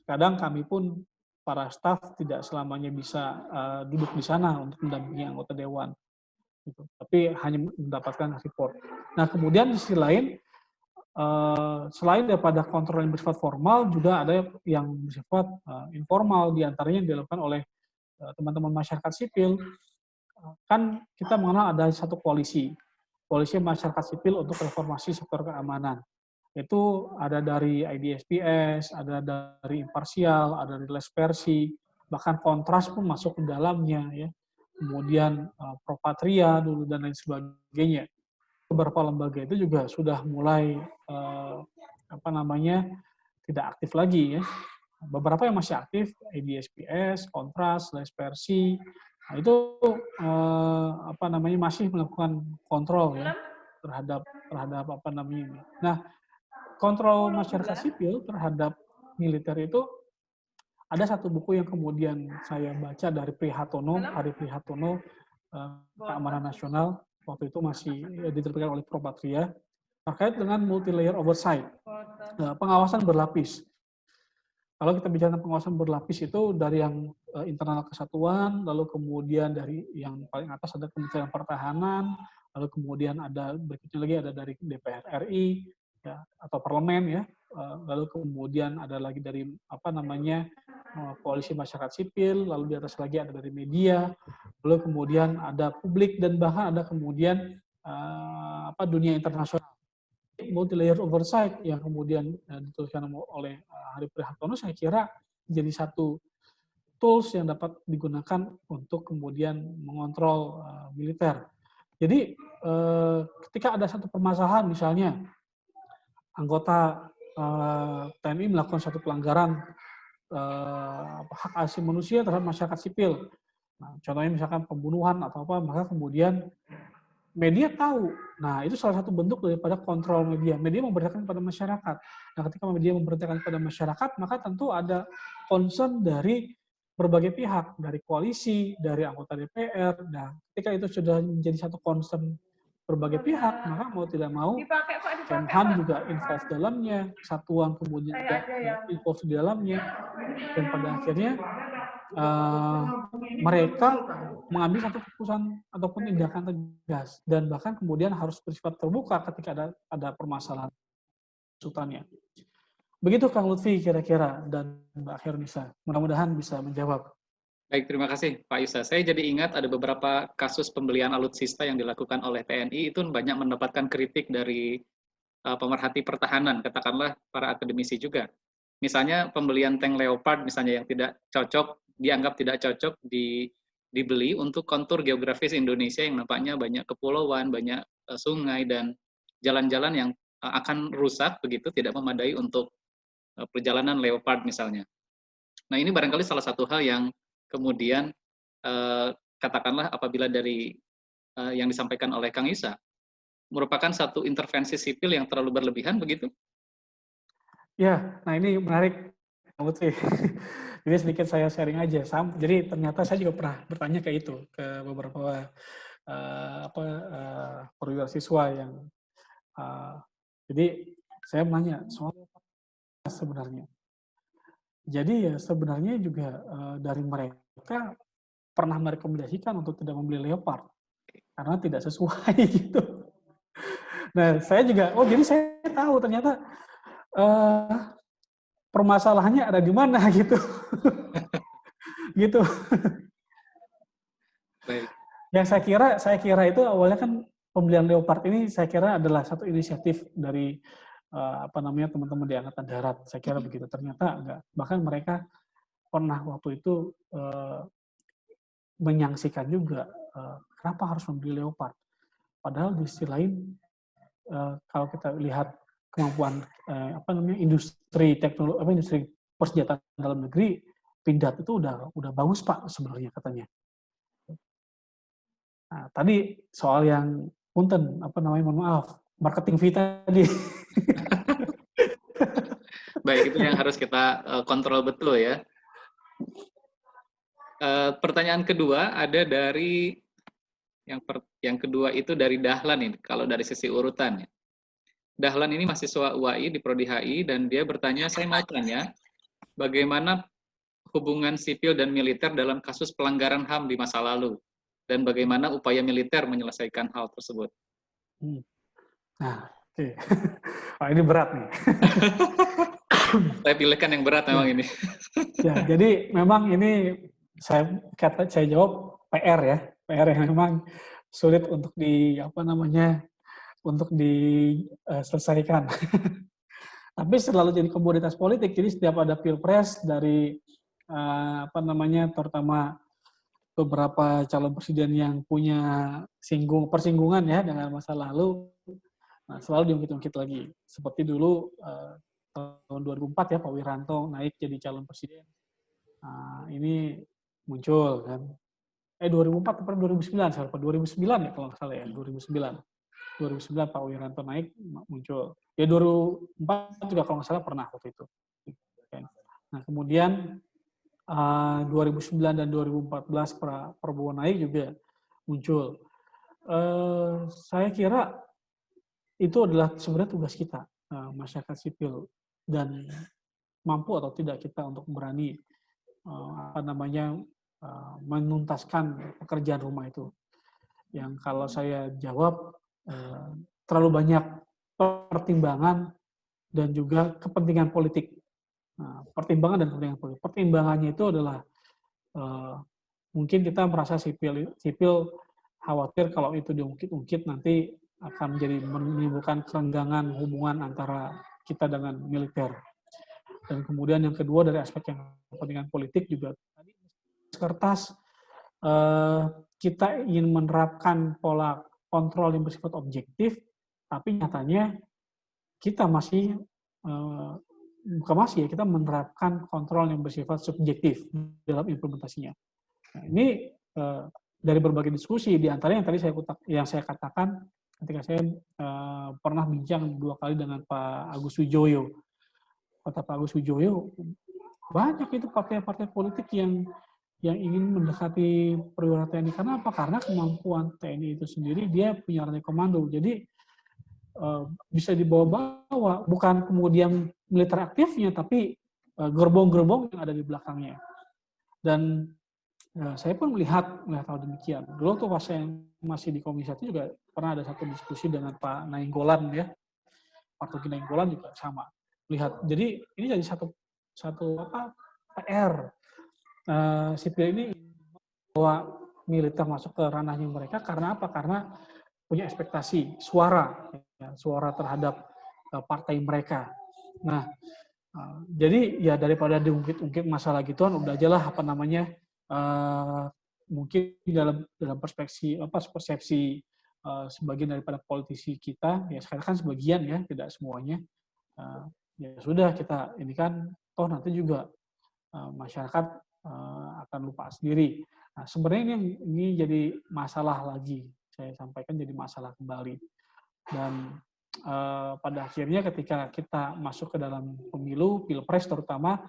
kadang kami pun para staf tidak selamanya bisa duduk di sana untuk mendampingi anggota dewan, gitu. Tapi hanya mendapatkan report. Nah, kemudian di sisi lain, selain daripada kontrol yang bersifat formal, juga ada yang bersifat informal, diantaranya yang dilakukan oleh teman-teman masyarakat sipil. Kan kita mengenal ada satu koalisi masyarakat sipil untuk reformasi sektor keamanan. Itu ada dari IDSPS, ada dari Imparsial, ada dari Lespersi, bahkan Kontras pun masuk ke dalamnya, ya. Kemudian Propatria dulu dan lain sebagainya. Beberapa lembaga itu juga sudah mulai apa namanya tidak aktif lagi, ya. Beberapa yang masih aktif, IDSPS, Kontras, Lespersi, nah itu apa namanya masih melakukan kontrol, ya, terhadap apa namanya ini. Nah, kontrol masyarakat sipil terhadap militer itu ada satu buku yang kemudian saya baca dari Ari Prihatono, Keamanan Nasional, waktu itu masih diterbitkan oleh Propatria, terkait dengan multi-layer oversight, pengawasan berlapis. Kalau kita bicara tentang pengawasan berlapis itu dari yang internal kesatuan, lalu kemudian dari yang paling atas ada Kementerian Pertahanan, lalu kemudian ada berikutnya lagi ada dari DPR RI, ya, atau parlemen, ya, lalu kemudian ada lagi dari apa namanya koalisi masyarakat sipil, lalu di atas lagi ada dari media, lalu kemudian ada publik dan bahkan ada kemudian apa dunia internasional. Multi-layer oversight yang kemudian dituliskan oleh Ari Prihartono, saya kira jadi satu tools yang dapat digunakan untuk kemudian mengontrol militer. Jadi ketika ada satu permasalahan, misalnya anggota TNI melakukan satu pelanggaran hak asasi manusia terhadap masyarakat sipil. Nah, contohnya misalkan pembunuhan atau apa, maka kemudian media tahu. Nah, itu salah satu bentuk daripada kontrol media. Media memberitakan kepada masyarakat. Nah, ketika media memberitakan kepada masyarakat, maka tentu ada concern dari berbagai pihak, dari koalisi, dari anggota DPR. Nah, ketika itu sudah menjadi satu concern berbagai pihak, maka mau tidak mau Kemhan juga involved dalamnya, kesatuan kemudian juga involved di dalamnya, dan pada akhirnya mereka mengambil satu keputusan ataupun tindakan tegas, dan bahkan kemudian harus bersifat terbuka ketika ada permasalahan sultannya. Begitu Kang Lutfi kira-kira, dan Mbak Khairunisa. Mudah-mudahan bisa menjawab. Baik, terima kasih Pak Yusa. Saya jadi ingat ada beberapa kasus pembelian alutsista yang dilakukan oleh TNI itu banyak mendapatkan kritik dari pemerhati pertahanan, katakanlah para akademisi juga. Misalnya pembelian tank Leopard misalnya yang tidak cocok, dianggap tidak cocok dibeli untuk kontur geografis Indonesia yang nampaknya banyak kepulauan, banyak sungai dan jalan-jalan yang akan rusak begitu, tidak memadai untuk perjalanan Leopard misalnya. Nah, ini barangkali salah satu hal yang kemudian katakanlah apabila dari yang disampaikan oleh Kang Isa merupakan satu intervensi sipil yang terlalu berlebihan begitu? Ya, nah ini menarik, Kang Lutfi. Jadi sedikit saya sharing aja. Jadi ternyata saya juga pernah bertanya ke itu, ke beberapa perwira siswa yang jadi saya menanya soal sebenarnya. Jadi ya sebenarnya juga dari mereka pernah merekomendasikan untuk tidak membeli Leopard karena tidak sesuai gitu. Nah, saya juga, jadi saya tahu ternyata permasalahannya ada di mana gitu. Gitu. Baik. Yang saya kira itu awalnya kan pembelian Leopard ini saya kira adalah satu inisiatif dari teman-teman di Angkatan Darat. Saya kira begitu. Ternyata enggak. Bahkan mereka pernah waktu itu menyaksikan juga kenapa harus membeli Leopard. Padahal di sisi lain kalau kita lihat kemampuan industri teknologi industri persenjataan dalam negeri, Pindad itu udah bagus Pak sebenarnya katanya. Nah, tadi soal yang punten mohon maaf, marketing fee tadi. Baik, itu yang harus kita kontrol betul ya. Pertanyaan kedua ada dari yang kedua itu dari Dahlan ini, kalau dari sisi urutan. Dahlan ini mahasiswa UAI di Prodi HI dan dia bertanya, saya mau tanya, bagaimana hubungan sipil dan militer dalam kasus pelanggaran HAM di masa lalu dan bagaimana upaya militer menyelesaikan hal tersebut? Nah, oke. Wah, ini berat nih. Saya pilihkan yang berat memang ini. Ya, jadi memang ini saya jawab PR ya, PR yang memang sulit untuk untuk diselesaikan. Tapi selalu jadi komoditas politik. Jadi setiap ada pilpres dari terutama beberapa calon presiden yang punya persinggungan ya dengan masa lalu, nah, selalu diungkit-ungkit lagi. Seperti dulu tahun 2004 ya Pak Wiranto naik jadi calon presiden. Nah, ini muncul kan. 2004 atau 2009, saya lupa 2009 ya kalau nggak salah ya, 2009 Pak Wiranto naik muncul. Ya 2004 juga kalau nggak salah pernah waktu itu. Nah kemudian 2009 dan 2014 Prabowo naik juga muncul. Saya kira itu adalah sebenarnya tugas kita, masyarakat sipil, dan mampu atau tidak kita untuk berani menuntaskan pekerjaan rumah itu. Yang kalau saya jawab terlalu banyak pertimbangan dan juga kepentingan politik. Nah, pertimbangan dan kepentingan politik. Pertimbangannya itu adalah mungkin kita merasa sipil khawatir kalau itu diungkit-ungkit nanti akan menimbulkan kerenggangan hubungan antara kita dengan militer. Dan kemudian yang kedua dari aspek yang kepentingan politik juga tadi kertas kita ingin menerapkan pola kontrol yang bersifat objektif, tapi nyatanya kita masih bukan masih ya, kita menerapkan kontrol yang bersifat subjektif dalam implementasinya. Nah, ini dari berbagai diskusi, di antaranya yang saya katakan ketika saya pernah bincang 2 kali dengan Pak Agus Wijoyo. Kata Pak Agus Wijoyo, banyak itu partai-partai politik yang ingin mendekati perwira TNI. Karena apa? Karena kemampuan TNI itu sendiri, dia punya rantai komando. Jadi bisa dibawa-bawa, bukan kemudian militer aktifnya, tapi gerbong-gerbong yang ada di belakangnya. Dan saya pun melihat hal demikian. Dulu tuh pas saya masih di Komisi 1 juga pernah ada satu diskusi dengan Pak Nainggolan ya. Pak Togi Nainggolan juga sama. Lihat. Jadi ini jadi satu PR. Sipil ini bahwa militer masuk ke ranahnya mereka karena apa? Karena punya ekspektasi suara terhadap partai mereka. Nah, jadi ya daripada diungkit-ungkit masalah gituan, udah aja lah mungkin dalam persepsi sebagian daripada politisi kita, ya sekarang kan sebagian ya, tidak semuanya. Ya sudah, kita ini kan toh nanti juga masyarakat akan lupa sendiri. Nah, sebenarnya ini jadi masalah lagi. Saya sampaikan jadi masalah kembali. Dan pada akhirnya ketika kita masuk ke dalam pemilu, pilpres terutama,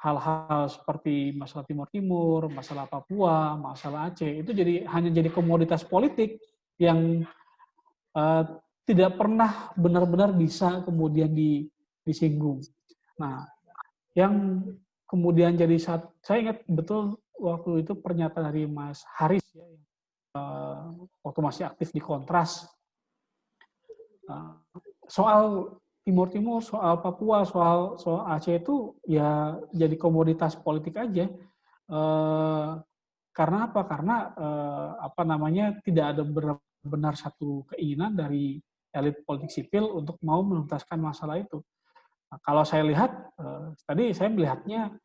hal-hal seperti masalah Timur Timur, masalah Papua, masalah Aceh, itu hanya jadi komoditas politik yang tidak pernah benar-benar bisa kemudian disinggung. Nah, yang kemudian saya ingat betul waktu itu pernyataan dari Mas Haris ya, waktu masih aktif di Kontras, soal Timur Timur, soal Papua, soal Aceh itu ya jadi komoditas politik aja. Karena apa? Karena tidak ada benar satu keinginan dari elit politik sipil untuk mau menuntaskan masalah itu. Nah, kalau saya lihat tadi saya melihatnya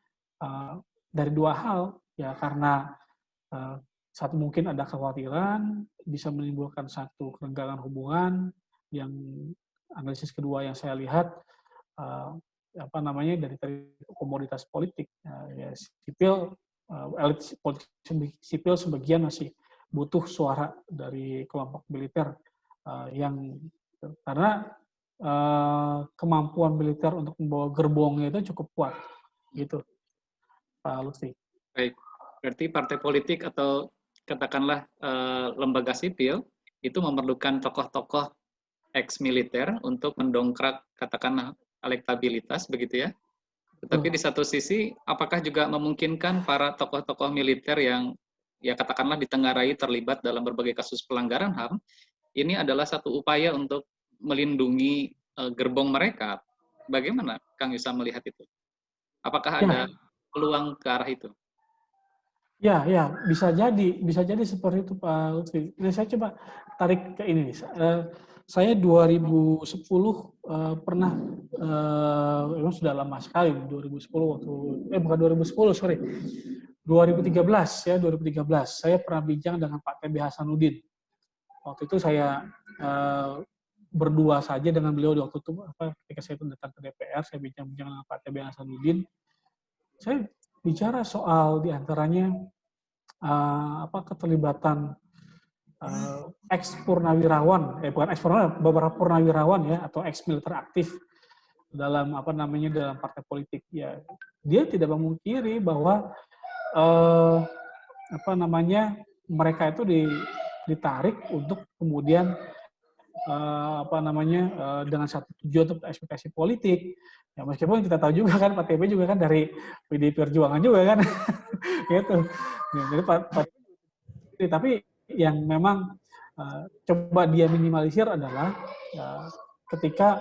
dari 2 hal ya, karena satu mungkin ada kekhawatiran bisa menimbulkan satu kerenggangan hubungan. Yang analisis kedua yang saya lihat dari komoditas politik ya, sipil, elit politik sipil sebagian masih butuh suara dari kelompok militer karena kemampuan militer untuk membawa gerbongnya itu cukup kuat gitu, Pak Lutfi. Baik, berarti partai politik atau katakanlah lembaga sipil itu memerlukan tokoh-tokoh ex-militer untuk mendongkrak katakanlah elektabilitas begitu ya. Tetapi di satu sisi apakah juga memungkinkan para tokoh-tokoh militer yang ya katakanlah ditengarai terlibat dalam berbagai kasus pelanggaran HAM, ini adalah satu upaya untuk melindungi gerbong mereka. Bagaimana Kang Yusa melihat itu? Apakah ada peluang ke arah itu? Ya, bisa jadi seperti itu Pak Lutfi. Nah, saya coba tarik ke ini. Saya 2010 pernah, memang sudah lama sekali, 2010 bukan 2010, sorry. 2013 ya, 2013. Saya pernah bincang dengan Pak TB Hasanuddin. Waktu itu saya berdua saja dengan beliau di waktu itu, ketika saya datang ke DPR, saya bincang-bincang dengan Pak TB Hasanuddin. Saya bicara soal diantaranya keterlibatan ex-purnawirawan, beberapa purnawirawan ya, atau ex-militer aktif dalam dalam partai politik. Ya, dia tidak memungkiri bahwa mereka itu ditarik untuk kemudian dengan satu tujuan untuk ekspektasi politik. Ya, meskipun kita tahu juga kan Pak TB juga kan dari PDI Perjuangan juga kan, gitu. Ya, jadi tapi yang memang coba dia minimalisir adalah ketika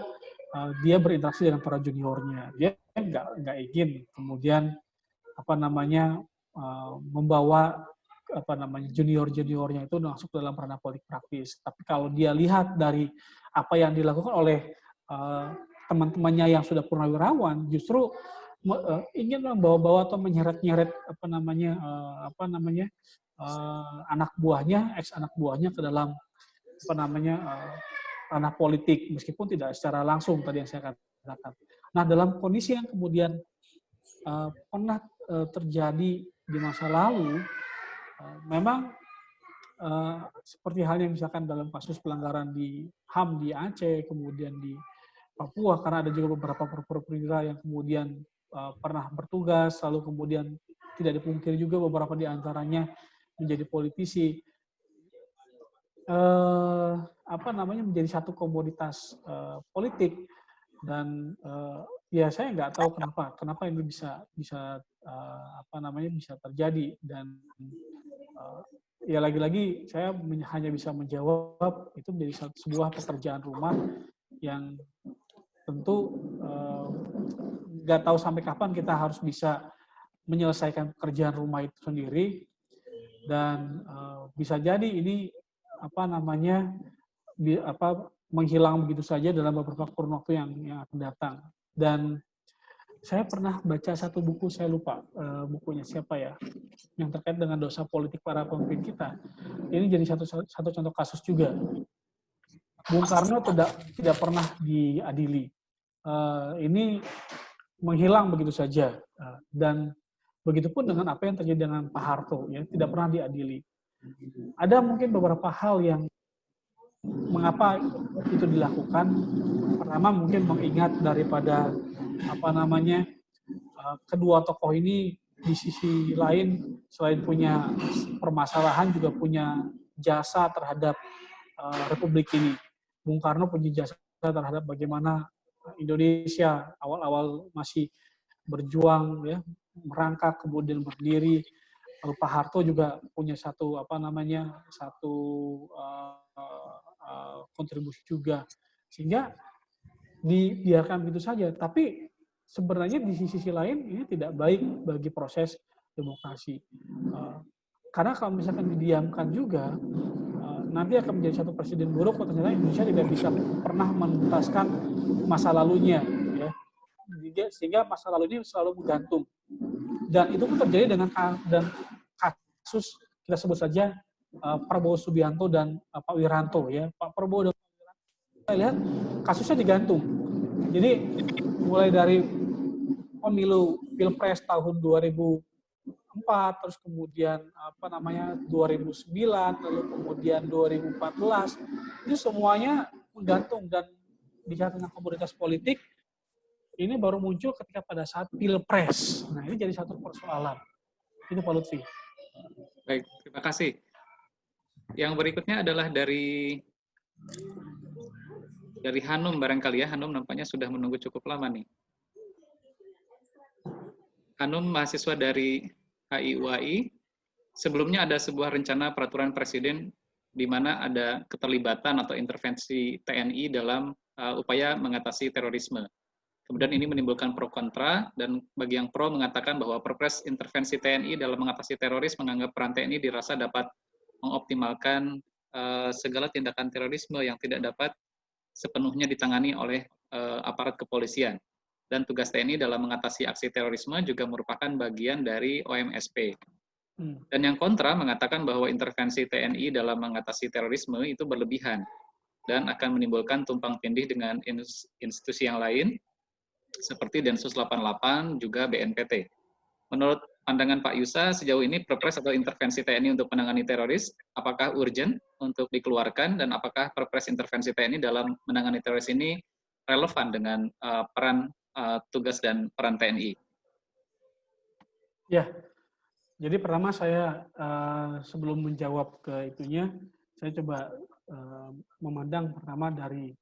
dia berinteraksi dengan para juniornya, dia nggak ingin kemudian membawa junior-juniornya itu masuk dalam ranah politik praktis. Tapi kalau dia lihat dari apa yang dilakukan oleh teman-temannya yang sudah purnawirawan, justru ingin membawa-bawa atau menyeret-nyeret anak buahnya, ex anak buahnya ke dalam ranah politik, meskipun tidak secara langsung tadi yang saya katakan. Nah, dalam kondisi yang kemudian pernah terjadi di masa lalu, memang seperti halnya misalkan dalam kasus pelanggaran di HAM di Aceh, kemudian di Papua, karena ada juga beberapa perwira yang kemudian pernah bertugas, lalu kemudian tidak dipungkiri juga beberapa di antaranya menjadi politisi. Menjadi satu komoditas politik, dan ya saya nggak tahu kenapa ini bisa terjadi, dan ya lagi-lagi saya hanya bisa menjawab itu menjadi sebuah pekerjaan rumah yang tentu nggak tahu sampai kapan kita harus bisa menyelesaikan pekerjaan rumah itu sendiri, dan bisa jadi ini menghilang begitu saja dalam beberapa kurun waktu yang akan datang. Dan saya pernah baca satu buku, saya lupa bukunya siapa ya, yang terkait dengan dosa politik para pemimpin kita. Ini jadi satu contoh kasus juga. Bung Karno tidak pernah diadili. Ini menghilang begitu saja. Dan begitupun dengan apa yang terjadi dengan Pak Harto, ya, tidak pernah diadili. Ada mungkin beberapa hal yang mengapa itu dilakukan. Pertama mungkin mengingat daripada kedua tokoh ini di sisi lain selain punya permasalahan juga punya jasa terhadap Republik ini. Bung Karno punya jasa terhadap bagaimana Indonesia awal-awal masih berjuang, ya, merangkak kemudian berdiri. Lalu Pak Harto juga punya satu kontribusi juga, sehingga dibiarkan begitu saja. Tapi sebenarnya di sisi lain ini tidak baik bagi proses demokrasi, karena kalau misalkan didiamkan juga, nanti akan menjadi satu presiden buruk kalau ternyata Indonesia tidak bisa pernah menuntaskan masa lalunya, ya, sehingga masa lalu ini selalu menggantung. Dan itu pun terjadi dengan kasus, kita sebut saja Prabowo Subianto dan Pak Wiranto, ya. Pak Prabowo dan Pak Wiranto, kita lihat kasusnya digantung. Jadi mulai dari pemilu Pilpres tahun 2004, terus kemudian 2009, lalu kemudian 2014, itu semuanya menggantung, dan bicara tentang komoditas politik ini baru muncul ketika pada saat Pilpres. Nah, ini jadi satu persoalan. Itu Pak Lutfi. Baik, terima kasih. Yang berikutnya adalah dari Hanum barangkali ya. Hanum nampaknya sudah menunggu cukup lama nih. Hanum mahasiswa dari HIUAI. Sebelumnya ada sebuah rencana peraturan presiden di mana ada keterlibatan atau intervensi TNI dalam upaya mengatasi terorisme. Kemudian ini menimbulkan pro kontra, dan bagi yang pro mengatakan bahwa Perpres intervensi TNI dalam mengatasi teroris menganggap peran TNI dirasa dapat mengoptimalkan segala tindakan terorisme yang tidak dapat sepenuhnya ditangani oleh aparat kepolisian. Dan tugas TNI dalam mengatasi aksi terorisme juga merupakan bagian dari OMSP. Dan yang kontra mengatakan bahwa intervensi TNI dalam mengatasi terorisme itu berlebihan dan akan menimbulkan tumpang tindih dengan institusi yang lain, seperti Densus 88, juga BNPT. Menurut pandangan Pak Yusa, sejauh ini Perpres atau intervensi TNI untuk menangani teroris, apakah urgent untuk dikeluarkan, dan apakah Perpres intervensi TNI dalam menangani teroris ini relevan dengan peran tugas dan peran TNI? Ya, jadi pertama saya sebelum menjawab ke itunya, saya coba memandang pertama dari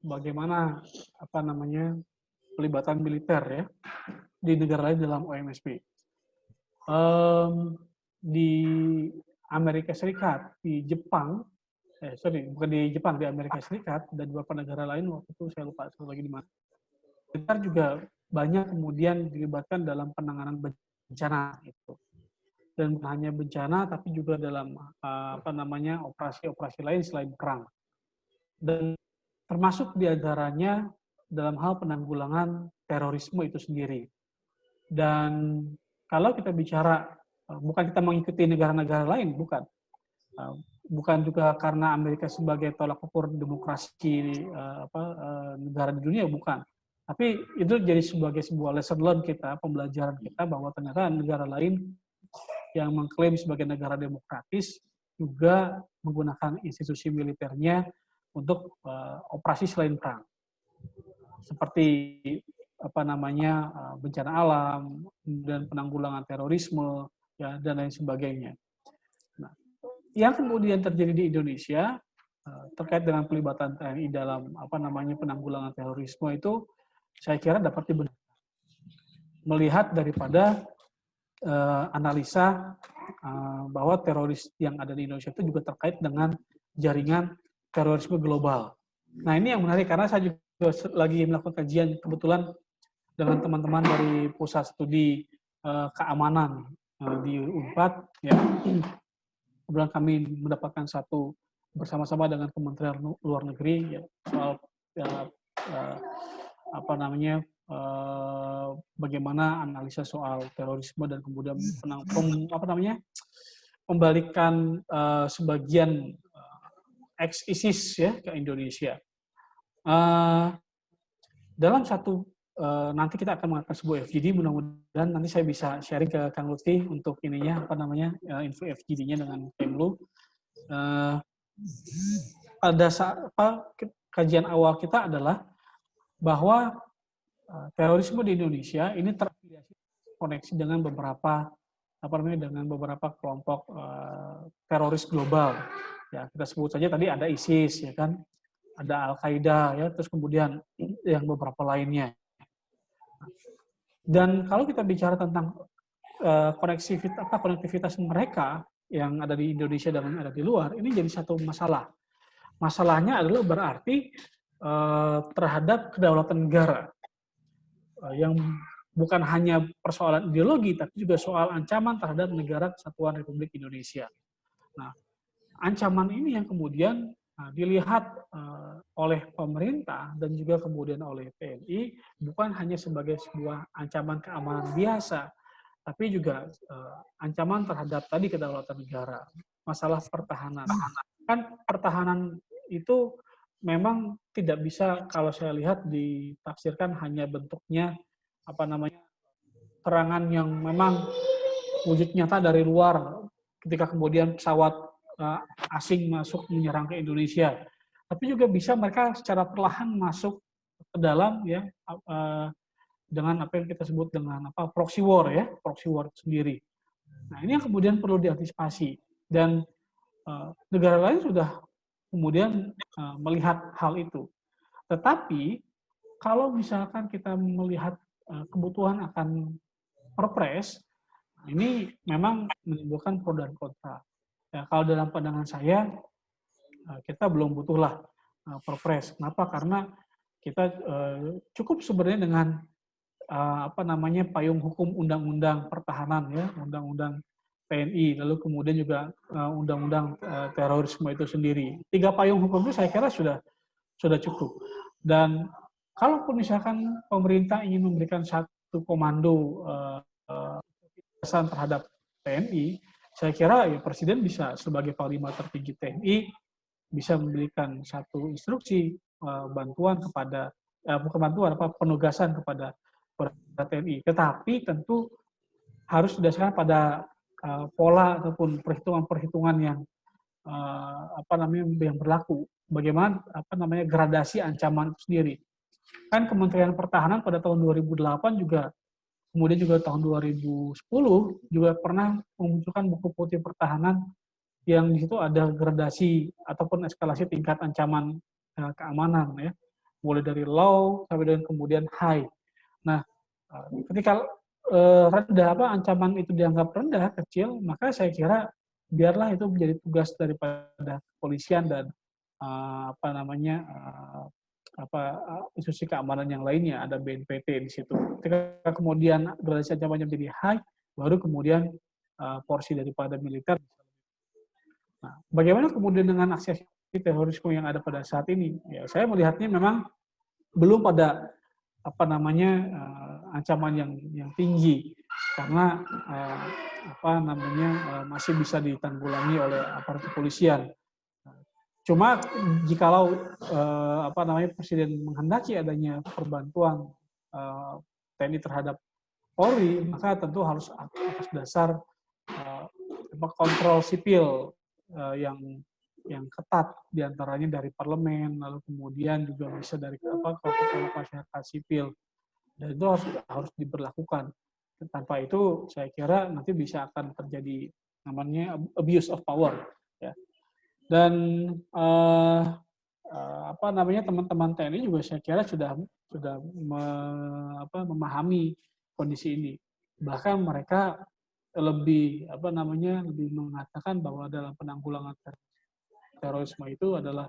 bagaimana pelibatan militer, ya, di negara lain dalam OMSP. Di Amerika Serikat, di Jepang, bukan di Jepang, di Amerika Serikat dan beberapa negara lain, waktu itu saya lupa satu lagi di mana. Militer juga banyak kemudian dilibatkan dalam penanganan bencana itu. Dan bukan hanya bencana, tapi juga dalam operasi-operasi lain selain perang. Dan termasuk diantaranya dalam hal penanggulangan terorisme itu sendiri. Dan kalau kita bicara, bukan kita mengikuti negara-negara lain, bukan. bukan juga karena Amerika sebagai tolak ukur demokrasi negara di dunia, bukan. Tapi itu jadi sebagai sebuah lesson learned kita, pembelajaran kita bahwa ternyata negara lain yang mengklaim sebagai negara demokratis juga menggunakan institusi militernya untuk operasi selain perang, seperti bencana alam dan penanggulangan terorisme, ya, dan lain sebagainya. Nah, yang kemudian terjadi di Indonesia terkait dengan pelibatan TNI dalam penanggulangan terorisme itu saya kira dapat dibenarkan melihat daripada analisa bahwa teroris yang ada di Indonesia itu juga terkait dengan jaringan terorisme global. Nah, ini yang menarik karena saya juga lagi melakukan kajian kebetulan dengan teman-teman dari Pusat Studi Keamanan di UNPAD, ya. Kemudian kami mendapatkan satu bersama-sama dengan Kementerian Luar Negeri, ya, soal bagaimana analisa soal terorisme dan kemudian pembalikan sebagian ex-ISIS, ya, ke Indonesia. Dalam satu nanti kita akan mengadakan sebuah FGD, mudah-mudahan nanti saya bisa sharing ke Kang Lutfi untuk info FGD-nya dengan Kemlu. Pada saat kajian awal kita adalah bahwa terorisme di Indonesia ini terafiliasi koneksi dengan beberapa kelompok teroris global. Ya, kita sebut saja tadi ada ISIS, ya kan, ada Al-Qaeda, ya, terus kemudian yang beberapa lainnya. Dan kalau kita bicara tentang konektivitas mereka yang ada di Indonesia dan yang ada di luar, ini jadi satu masalah. Masalahnya adalah berarti terhadap kedaulatan negara, yang bukan hanya persoalan ideologi, tapi juga soal ancaman terhadap negara kesatuan Republik Indonesia. Nah, ancaman ini yang kemudian dilihat oleh pemerintah dan juga kemudian oleh TNI bukan hanya sebagai sebuah ancaman keamanan biasa, tapi juga ancaman terhadap tadi kedaulatan negara, masalah pertahanan. Kan pertahanan itu memang tidak bisa, kalau saya lihat, ditafsirkan hanya bentuknya serangan yang memang wujud nyata dari luar ketika kemudian pesawat asing masuk menyerang ke Indonesia, tapi juga bisa mereka secara perlahan masuk ke dalam, ya, dengan apa yang kita sebut dengan proxy war, ya, proxy war sendiri. Nah, ini yang kemudian perlu diantisipasi, dan negara lain sudah kemudian melihat hal itu. Tetapi kalau misalkan kita melihat kebutuhan akan perpres, ini memang menimbulkan pro dan kontra. Ya, kalau dalam pandangan saya, kita belum butuhlah perpres. Kenapa? Karena kita cukup sebenarnya dengan payung hukum undang-undang pertahanan, ya, undang-undang TNI, lalu kemudian juga undang-undang terorisme itu sendiri. 3 payung hukum itu saya kira sudah cukup. Dan kalaupun misalkan pemerintah ingin memberikan satu komando terhadap TNI, saya kira ya Presiden bisa sebagai Panglima Tertinggi TNI bisa memberikan satu instruksi bantuan kepada penugasan kepada TNI. Tetapi tentu harus didasarkan pada pola ataupun perhitungan-perhitungan yang yang berlaku. Bagaimana gradasi ancaman itu sendiri. Kan Kementerian Pertahanan pada tahun 2008 juga, kemudian juga tahun 2010 juga pernah memunculkan buku putih pertahanan yang di situ ada gradasi ataupun eskalasi tingkat ancaman keamanan, ya, mulai dari low sampai dengan kemudian high. Nah, ketika rendah ancaman itu dianggap rendah, kecil, maka saya kira biarlah itu menjadi tugas daripada kepolisian dan institusi keamanan yang lainnya, ada BNPT di situ. Ketika kemudian gradasi ancamannya menjadi high, baru kemudian porsi daripada militer. Nah, bagaimana kemudian dengan aksi terorisme yang ada pada saat ini? Ya, saya melihatnya memang belum pada ancaman yang tinggi. karena masih bisa ditanggulangi oleh aparat kepolisian. Cuma jikalau Presiden menghendaki adanya perbantuan TNI terhadap Polri, maka tentu harus atas dasar kontrol sipil yang ketat, diantaranya dari parlemen, lalu kemudian juga bisa dari kelompok masyarakat sipil, dan itu harus diberlakukan. Tanpa itu, saya kira nanti bisa akan terjadi namanya abuse of power, ya. Dan teman-teman TNI juga saya kira sudah memahami kondisi ini. Bahkan mereka lebih mengatakan bahwa dalam penanggulangan terorisme itu adalah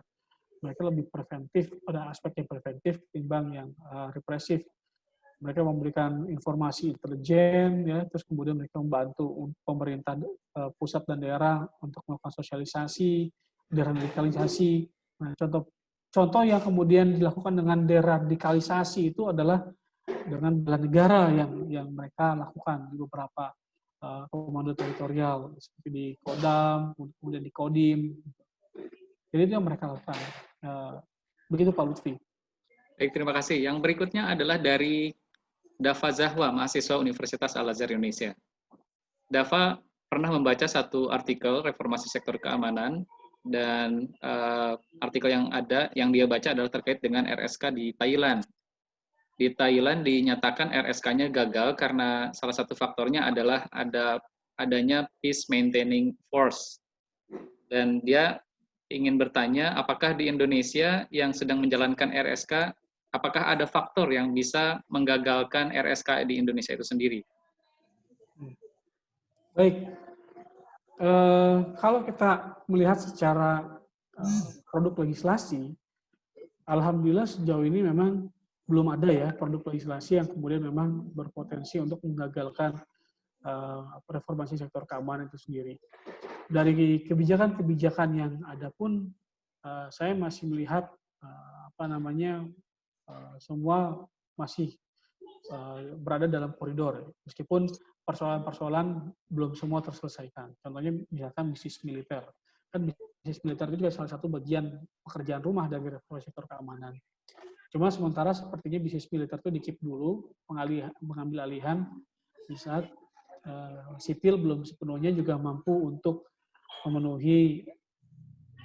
mereka lebih preventif, pada aspek yang preventif ketimbang yang represif. Mereka memberikan informasi intelijen, ya, terus kemudian mereka membantu pemerintah pusat dan daerah untuk melakukan sosialisasi, deradikalisasi. Nah, contoh yang kemudian dilakukan dengan deradikalisasi itu adalah dengan bela negara yang mereka lakukan di beberapa komando teritorial, seperti di Kodam, kemudian di Kodim. Jadi itu yang mereka lakukan. Begitu Pak Lutfi. Baik, terima kasih. Yang berikutnya adalah dari Dava Zahwa, mahasiswa Universitas Al-Azhar Indonesia. Dava pernah membaca satu artikel reformasi sektor keamanan, dan artikel yang dia baca adalah terkait dengan RSK di Thailand. Di Thailand dinyatakan RSK-nya gagal karena salah satu faktornya adalah adanya peace maintaining force. Dan dia ingin bertanya, apakah di Indonesia yang sedang menjalankan RSK, apakah ada faktor yang bisa menggagalkan RSK di Indonesia itu sendiri? Baik, kalau kita melihat secara produk legislasi, alhamdulillah sejauh ini memang belum ada ya produk legislasi yang kemudian memang berpotensi untuk menggagalkan reformasi sektor keamanan itu sendiri. Dari kebijakan-kebijakan yang ada pun, saya masih melihat semua masih berada dalam koridor, meskipun persoalan-persoalan belum semua terselesaikan. Contohnya misalkan bisnis militer. Kan bisnis militer itu juga salah satu bagian pekerjaan rumah dari reformasi sektor keamanan. Cuma sementara sepertinya bisnis militer itu di-keep dulu, mengambil alihan di saat sipil belum sepenuhnya juga mampu untuk memenuhi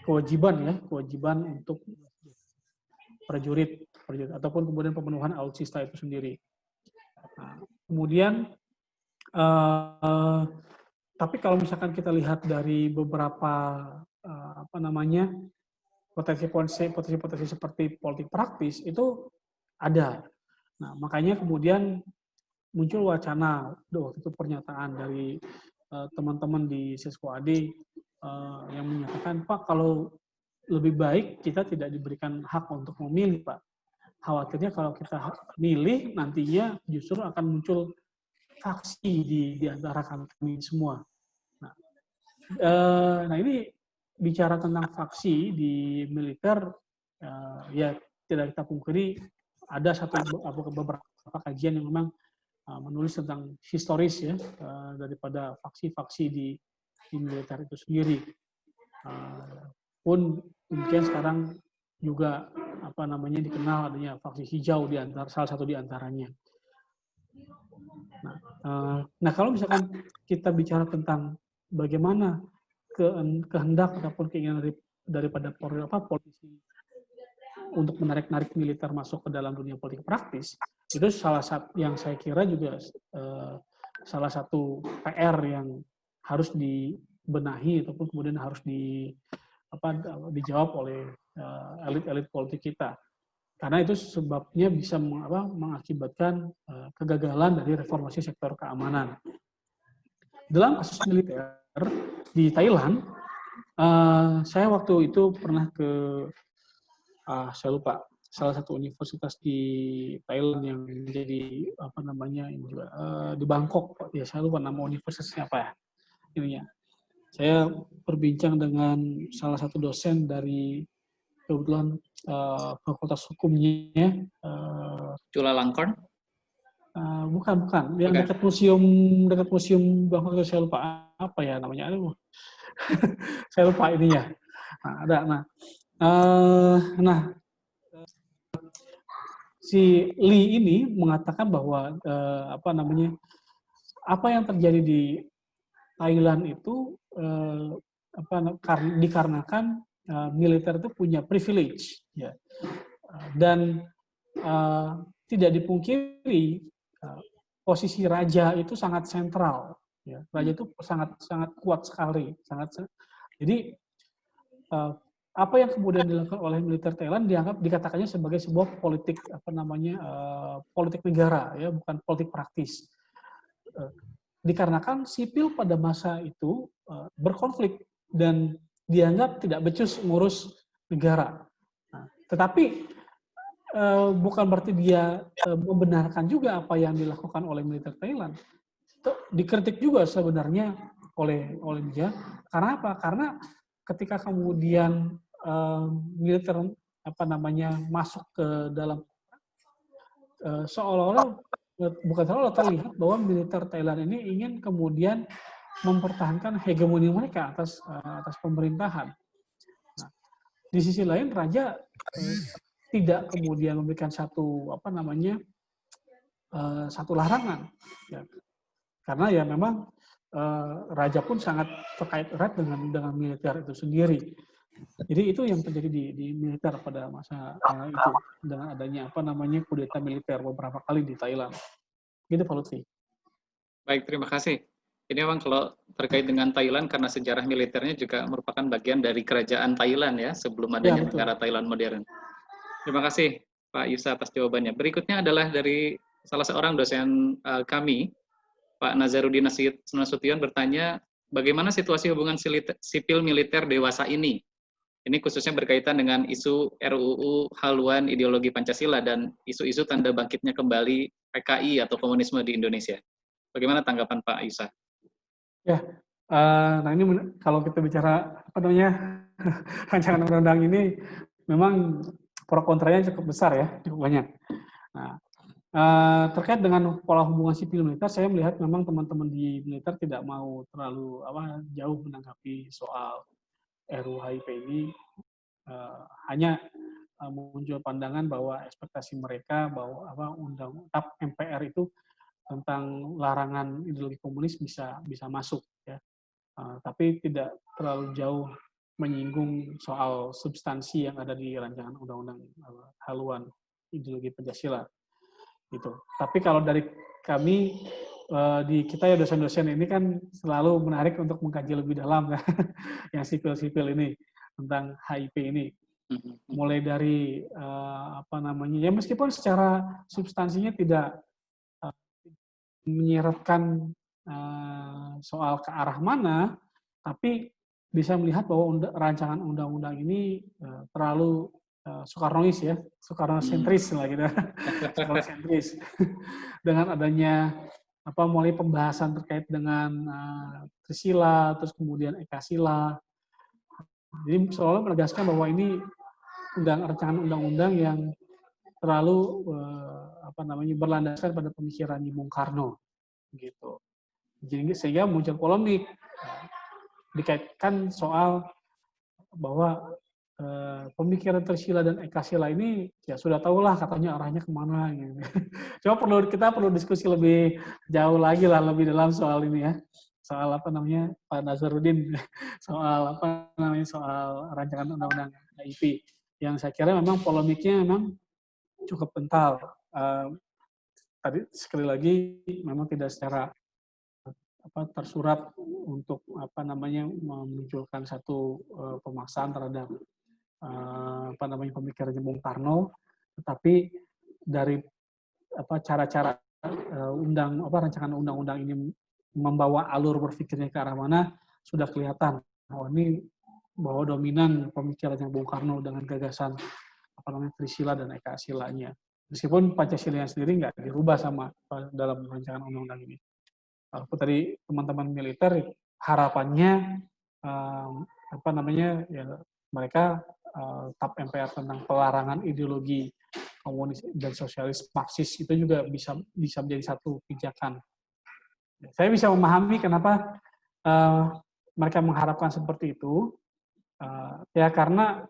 kewajiban untuk prajurit ataupun kemudian pemenuhan alutsista itu sendiri. Nah, kemudian tapi kalau misalkan kita lihat dari beberapa potensi-potensi seperti politik praktis itu ada. Nah, makanya kemudian muncul wacana waktu itu pernyataan dari teman-teman di Sisko AD yang menyatakan, Pak, kalau lebih baik kita tidak diberikan hak untuk memilih, Pak. Khawatirnya kalau kita milih nantinya justru akan muncul faksi di antara kami semua. Nah, ini bicara tentang faksi di militer, ya tidak kita pungkiri ada beberapa kajian yang memang menulis tentang historis ya daripada faksi-faksi di militer itu sendiri. Pun mungkin sekarang juga dikenal adanya faksi hijau di antara salah satu di antaranya. Nah, kalau misalkan kita bicara tentang bagaimana kehendak ataupun keinginan daripada polisi untuk menarik militer masuk ke dalam dunia politik praktis, itu salah satu yang saya kira juga salah satu PR yang harus dibenahi ataupun kemudian harus dijawab oleh elit-elit politik kita. Karena itu sebabnya bisa mengakibatkan kegagalan dari reformasi sektor keamanan. Dalam kasus militer di Thailand, saya waktu itu pernah ke saya lupa salah satu universitas di Thailand yang menjadi di Bangkok, ya saya lupa nama universitasnya apa ya ininya. Saya berbincang dengan salah satu dosen dari kebetulan Fakultas Hukumnya, Chulalongkorn. Bukan. Yang Bukan? dekat museum Bangkok itu saya lupa apa ya namanya. Aduh, saya lupa ininya. Nah, ada. Nah, si Lee ini mengatakan bahwa apa yang terjadi di Thailand itu dikarenakan militer itu punya privilege, ya, dan tidak dipungkiri posisi raja itu sangat sentral, ya. Raja itu sangat sangat kuat sekali, jadi apa yang kemudian dilakukan oleh militer Thailand dikatakannya sebagai sebuah politik politik negara, ya, bukan politik praktis. Dikarenakan sipil pada masa itu berkonflik dan dianggap tidak becus ngurus negara. Nah, tetapi bukan berarti dia membenarkan juga apa yang dilakukan oleh militer Thailand. Dikritik juga sebenarnya oleh dia. Karena apa? Karena ketika kemudian militer masuk ke dalam seolah-olah terlihat bahwa militer Thailand ini ingin kemudian mempertahankan hegemoni mereka atas pemerintahan. Nah, di sisi lain raja tidak kemudian memberikan satu larangan, ya. Karena ya memang raja pun sangat terkait erat dengan militer itu sendiri. Jadi itu yang terjadi di militer pada masa itu, dengan adanya kudeta militer beberapa kali di Thailand. Gitu Pak Lutfi. Baik, terima kasih. Ini memang kalau terkait dengan Thailand, karena sejarah militernya juga merupakan bagian dari kerajaan Thailand ya, sebelum adanya negara Thailand modern. Terima kasih Pak Yusa atas jawabannya. Berikutnya adalah dari salah seorang dosen kami, Pak Nazarudin Nasution, bertanya, bagaimana situasi hubungan sipil militer dewasa ini? Ini khususnya berkaitan dengan isu RUU haluan ideologi Pancasila dan isu-isu tanda bangkitnya kembali PKI atau komunisme di Indonesia. Bagaimana tanggapan Pak Yusa? Ya, nah ini kalau kita bicara rancangan undang-undang ini memang pro kontranya cukup besar ya, cukup banyak. Nah, terkait dengan pola hubungan sipil militer, saya melihat memang teman-teman di militer tidak mau terlalu jauh menanggapi soal RUU HIP ini, hanya muncul pandangan bahwa ekspektasi mereka bahwa TAP MPR itu tentang larangan ideologi komunis bisa masuk, ya. Tapi tidak terlalu jauh menyinggung soal substansi yang ada di rancangan undang-undang haluan ideologi Pancasila gitu. Tapi kalau dari kami kita ya dosen-dosen ini kan selalu menarik untuk mengkaji lebih dalam yang sipil-sipil ini tentang HIP ini. Mulai dari ya meskipun secara substansinya tidak menyiratkan soal ke arah mana, tapi bisa melihat bahwa rancangan undang-undang ini terlalu Soekarnois ya, Soekarno-sentris lah gitu, Soekarno-sentris. Dengan adanya mulai pembahasan terkait dengan Trisila, terus kemudian Ekasila. Jadi seolah menegaskan bahwa ini rancangan undang-undang yang terlalu berlandaskan pada pemikiran Bung Karno gitu. Jadi sehingga muncul polemik dikaitkan soal bahwa pemikiran Trisila dan Ekasila ini ya sudah tahulah katanya arahnya kemana gitu. Coba kita perlu diskusi lebih jauh lagi lah, lebih dalam soal ini ya, soal Pak Nazarudin soal soal rancangan undang-undang HIP yang saya kira memang polemiknya memang cukup kental. Tadi sekali lagi memang tidak secara tersurat untuk memunculkan satu pemaksaan terhadap pemikirannya Bung Karno, tetapi dari cara-cara rancangan undang-undang ini membawa alur berpikirnya ke arah mana sudah kelihatan. Ini bahwa dominan pemikirannya Bung Karno dengan gagasan Trisila dan Eka-silanya. Meskipun Pancasila sendiri nggak dirubah sama dalam rancangan undang-undang ini. Walaupun tadi teman-teman militer harapannya ya mereka TAP MPR tentang pelarangan ideologi komunis dan sosialis Marxis itu juga bisa menjadi satu pijakan. Saya bisa memahami kenapa mereka mengharapkan seperti itu, ya karena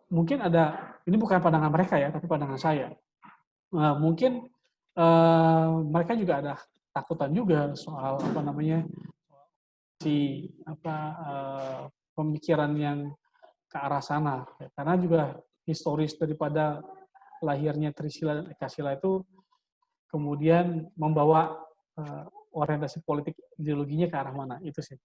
mungkin ini bukan pandangan mereka ya, tapi pandangan saya. Mungkin mereka juga ada takutan juga soal pemikiran yang ke arah sana, karena juga historis daripada lahirnya Trisila dan Ekasila itu kemudian membawa orientasi politik ideologinya ke arah mana, itu sih.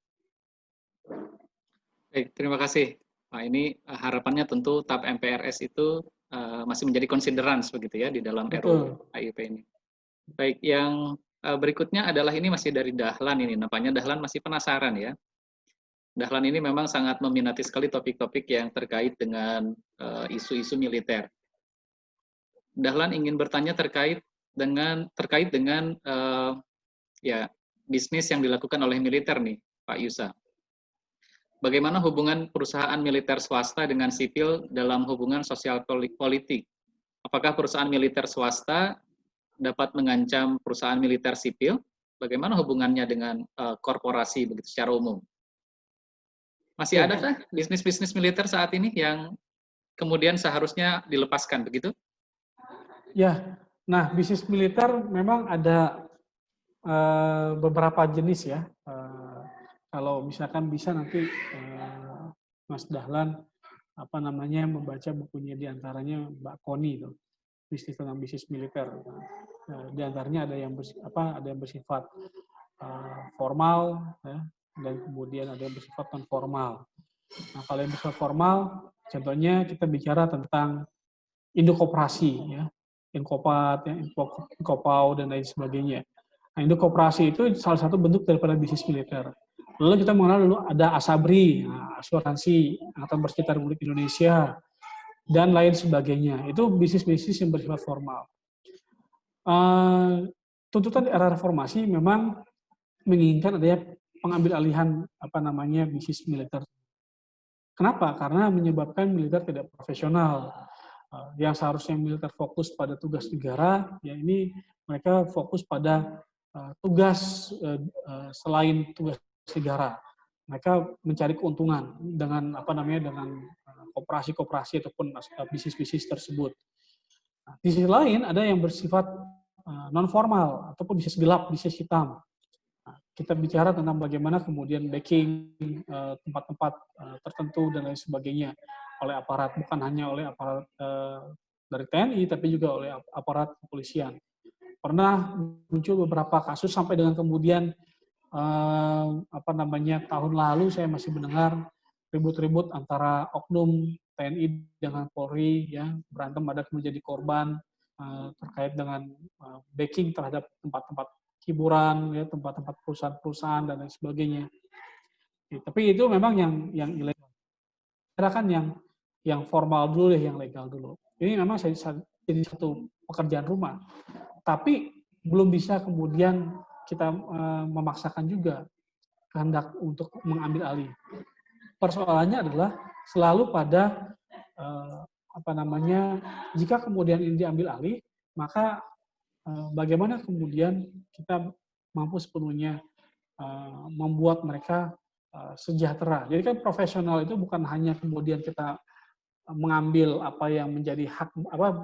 Baik, terima kasih. Nah, ini harapannya tentu TAP MPRS itu masih menjadi konsideran begitu ya di dalam RUU HIP ini. Baik, yang berikutnya adalah ini masih dari Dahlan ini. Nampaknya Dahlan masih penasaran ya. Dahlan ini memang sangat meminati sekali topik-topik yang terkait dengan isu-isu militer. Dahlan ingin bertanya terkait dengan ya bisnis yang dilakukan oleh militer nih, Pak Yusa. Bagaimana hubungan perusahaan militer swasta dengan sipil dalam hubungan sosial politik? Apakah perusahaan militer swasta dapat mengancam perusahaan militer sipil? Bagaimana hubungannya dengan korporasi begitu secara umum? Masih adakah bisnis-bisnis militer saat ini yang kemudian seharusnya dilepaskan begitu? Ya, nah bisnis militer memang ada beberapa jenis ya. Kalau misalkan bisa nanti Mas Dahlan membaca bukunya, diantaranya Mbak Koni itu, bisnis tentang bisnis militer. Di antaranya ada yang bersifat formal ya, dan kemudian ada yang bersifat non formal. Nah, kalau yang bersifat formal, contohnya kita bicara tentang Indokoperasi ya, Inkopat, ya, Inkopau dan lain sebagainya. Nah, Indokoperasi itu salah satu bentuk daripada bisnis militer. Lalu kita mengenal dulu ada Asabri, asuransi Angkatan Bersenjata Republik Indonesia, dan lain sebagainya. Itu bisnis-bisnis yang bersifat formal. Tuntutan di era reformasi memang menginginkan adanya pengambil alihan bisnis militer. Kenapa? Karena menyebabkan militer tidak profesional. Yang seharusnya militer fokus pada tugas negara, ya ini mereka fokus pada tugas selain tugas negara. Mereka mencari keuntungan dengan dengan koperasi-koperasi ataupun bisnis-bisnis tersebut. Nah, di sisi lain ada yang bersifat non formal ataupun bisnis gelap, bisnis hitam. Nah, kita bicara tentang bagaimana kemudian backing tempat-tempat tertentu dan lain sebagainya oleh aparat, bukan hanya oleh aparat dari TNI tapi juga oleh aparat kepolisian. Pernah muncul beberapa kasus sampai dengan kemudian tahun lalu saya masih mendengar ribut-ribut antara oknum TNI dengan Polri ya, berantem, ada menjadi korban terkait dengan backing terhadap tempat-tempat hiburan ya, tempat-tempat perusahaan-perusahaan dan lain sebagainya. Tapi itu memang yang ilegal. Kan yang formal dulu deh, yang legal dulu. Ini memang jadi satu pekerjaan rumah. Tapi belum bisa kemudian kita memaksakan juga kehendak untuk mengambil alih. Persoalannya adalah selalu pada jika kemudian ini diambil alih, maka bagaimana kemudian kita mampu sepenuhnya membuat mereka sejahtera. Jadi kan profesional itu bukan hanya kemudian kita mengambil apa yang menjadi hak,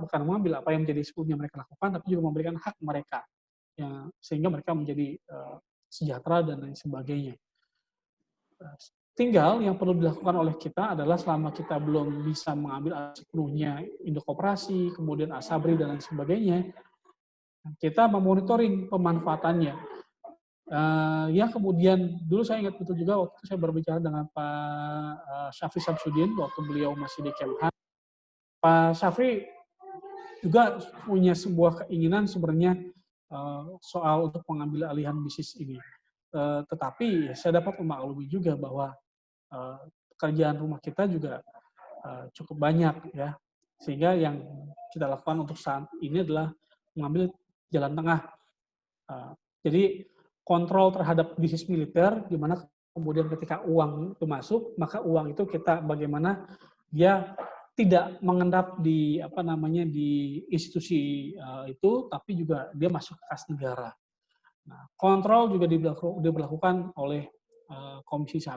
bukan mengambil apa yang menjadi sepenuhnya mereka lakukan, tapi juga memberikan hak mereka, ya, sehingga mereka menjadi sejahtera dan lain sebagainya. Tinggal yang perlu dilakukan oleh kita adalah selama kita belum bisa mengambil sepenuhnya Indokoperasi, kemudian Asabri dan lain sebagainya, kita memonitoring pemanfaatannya. Yang kemudian dulu saya ingat betul juga waktu saya berbicara dengan Pak Syafri Samsudin waktu beliau masih di Kemhan. Pak Syafri juga punya sebuah keinginan sebenarnya soal untuk mengambil alihan bisnis ini. Tetapi saya dapat memaklumi juga bahwa pekerjaan rumah kita juga cukup banyak ya, sehingga yang kita lakukan untuk saat ini adalah mengambil jalan tengah. Jadi kontrol terhadap bisnis militer, di mana kemudian ketika uang itu masuk, maka uang itu kita bagaimana dia tidak mengendap di apa namanya di institusi itu, tapi juga dia masuk ke kas negara. Nah, kontrol juga diberlakukan oleh Komisi 1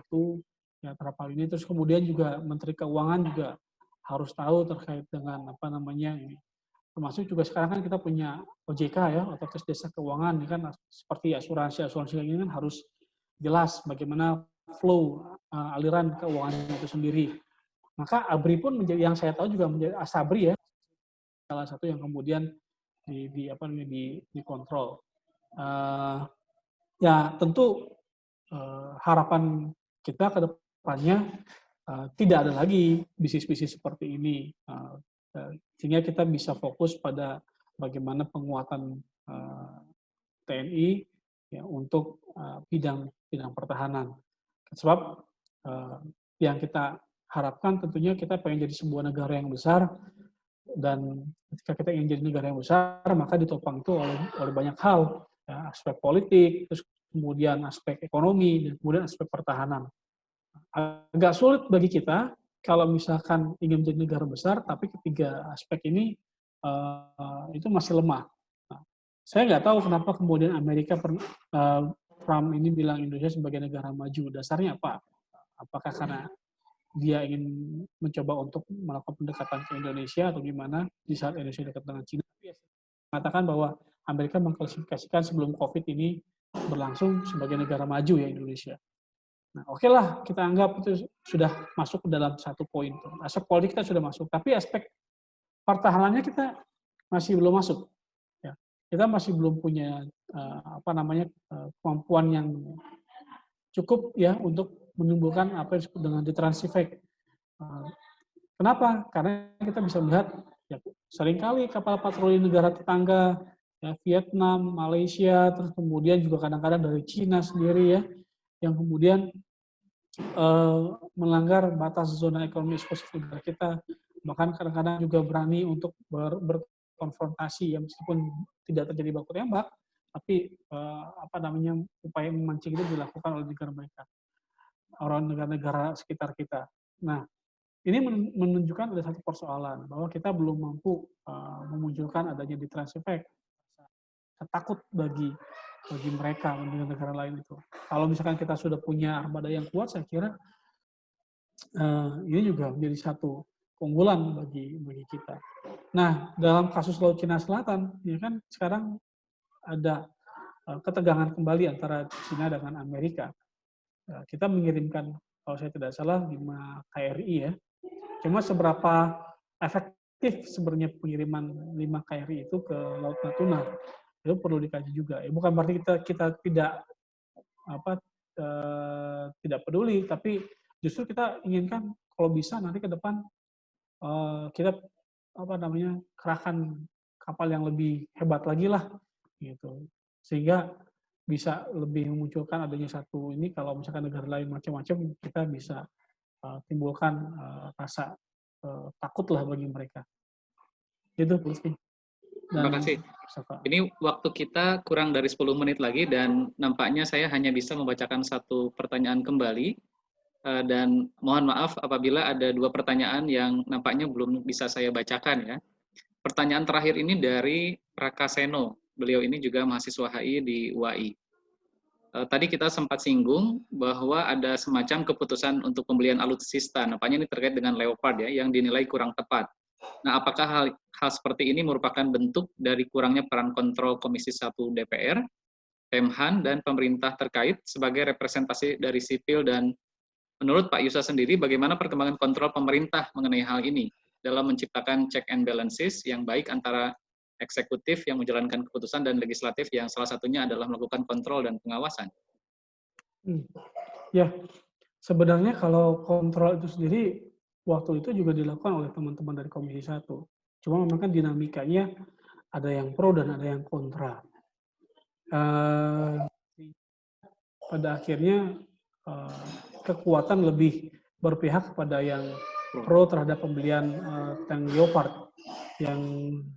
ya terhadap hal ini. Terus kemudian juga Menteri Keuangan juga harus tahu terkait dengan apa namanya ini. Termasuk juga sekarang kan kita punya OJK ya, Otoritas Jasa Keuangan, ya kan seperti asuransi ini kan harus jelas bagaimana flow aliran keuangan itu sendiri. Maka ABRI pun menjadi, yang saya tahu juga menjadi Asabri ya, salah satu yang kemudian apa namanya dikontrol. Ya tentu harapan kita ke depannya tidak ada lagi bisnis-bisnis seperti ini, sehingga kita bisa fokus pada bagaimana penguatan TNI ya, untuk bidang pertahanan. Sebab yang kita harapkan tentunya kita pengen jadi sebuah negara yang besar, dan ketika kita ingin jadi negara yang besar maka ditopang itu oleh banyak hal, ya, aspek politik, terus kemudian aspek ekonomi, dan kemudian aspek pertahanan. Agak sulit bagi kita kalau misalkan ingin menjadi negara besar, tapi ketiga aspek ini itu masih lemah. Nah, saya nggak tahu kenapa kemudian Amerika Trump ini bilang Indonesia sebagai negara maju. Dasarnya apa? Apakah karena dia ingin mencoba untuk melakukan pendekatan ke Indonesia atau gimana di saat Indonesia dekat dengan Cina? Mengatakan bahwa Amerika mengklasifikasikan sebelum COVID ini berlangsung sebagai negara maju ya Indonesia. Nah, oke lah, kita anggap itu sudah masuk ke dalam satu poin. Aspek politik kita sudah masuk, tapi aspek pertahanannya kita masih belum masuk. Ya. Kita masih belum punya kemampuan yang cukup ya untuk menumbuhkan apa yang disebut dengan defensive effect. Kenapa? Karena kita bisa melihat ya, seringkali kapal patroli negara tetangga, ya, Vietnam, Malaysia, terus kemudian juga kadang-kadang dari Cina sendiri ya, yang kemudian melanggar batas zona ekonomi eksklusif negara kita, bahkan kadang-kadang juga berani untuk berkonfrontasi ya, meskipun tidak terjadi baku tembak, tapi upaya memancing itu dilakukan oleh negara mereka, orang negara-negara sekitar kita. Nah, ini menunjukkan ada satu persoalan bahwa kita belum mampu memunculkan adanya defensive effect, takut bagi mereka, negara lain itu. Kalau misalkan kita sudah punya armada yang kuat, saya kira ini juga menjadi satu keunggulan bagi kita. Nah, dalam kasus Laut Cina Selatan, ya kan sekarang ada ketegangan kembali antara Cina dengan Amerika. Kita mengirimkan, kalau saya tidak salah, 5 KRI ya. Cuma seberapa efektif sebenarnya pengiriman 5 KRI itu ke Laut Natuna, itu perlu dikaji juga. Ya, bukan berarti kita tidak peduli, tapi justru kita inginkan kalau bisa nanti ke depan kita kerahkan kapal yang lebih hebat lagi lah, gitu, sehingga bisa lebih memunculkan adanya satu ini. Kalau misalkan negara lain macam-macam, kita bisa timbulkan rasa takut lah bagi mereka. Itu Lutfi. Terima kasih. Ini waktu kita kurang dari 10 menit lagi, dan nampaknya saya hanya bisa membacakan satu pertanyaan kembali. Dan mohon maaf apabila ada 2 pertanyaan yang nampaknya belum bisa saya bacakan ya. Pertanyaan terakhir ini dari Raka Seno. Beliau ini juga mahasiswa HI di UAI. Tadi kita sempat singgung bahwa ada semacam keputusan untuk pembelian alutsista. Nampaknya ini terkait dengan Leopard ya, yang dinilai kurang tepat. Nah, apakah hal seperti ini merupakan bentuk dari kurangnya peran kontrol Komisi 1 DPR, Kemhan, dan pemerintah terkait sebagai representasi dari sipil? Dan menurut Pak Yusa sendiri, bagaimana perkembangan kontrol pemerintah mengenai hal ini dalam menciptakan check and balances yang baik antara eksekutif yang menjalankan keputusan dan legislatif yang salah satunya adalah melakukan kontrol dan pengawasan? Ya, sebenarnya kalau kontrol itu sendiri waktu itu juga dilakukan oleh teman-teman dari Komisi 1. Cuma memang kan dinamikanya ada yang pro dan ada yang kontra. Pada akhirnya kekuatan lebih berpihak kepada yang pro terhadap pembelian tank Leopard, yang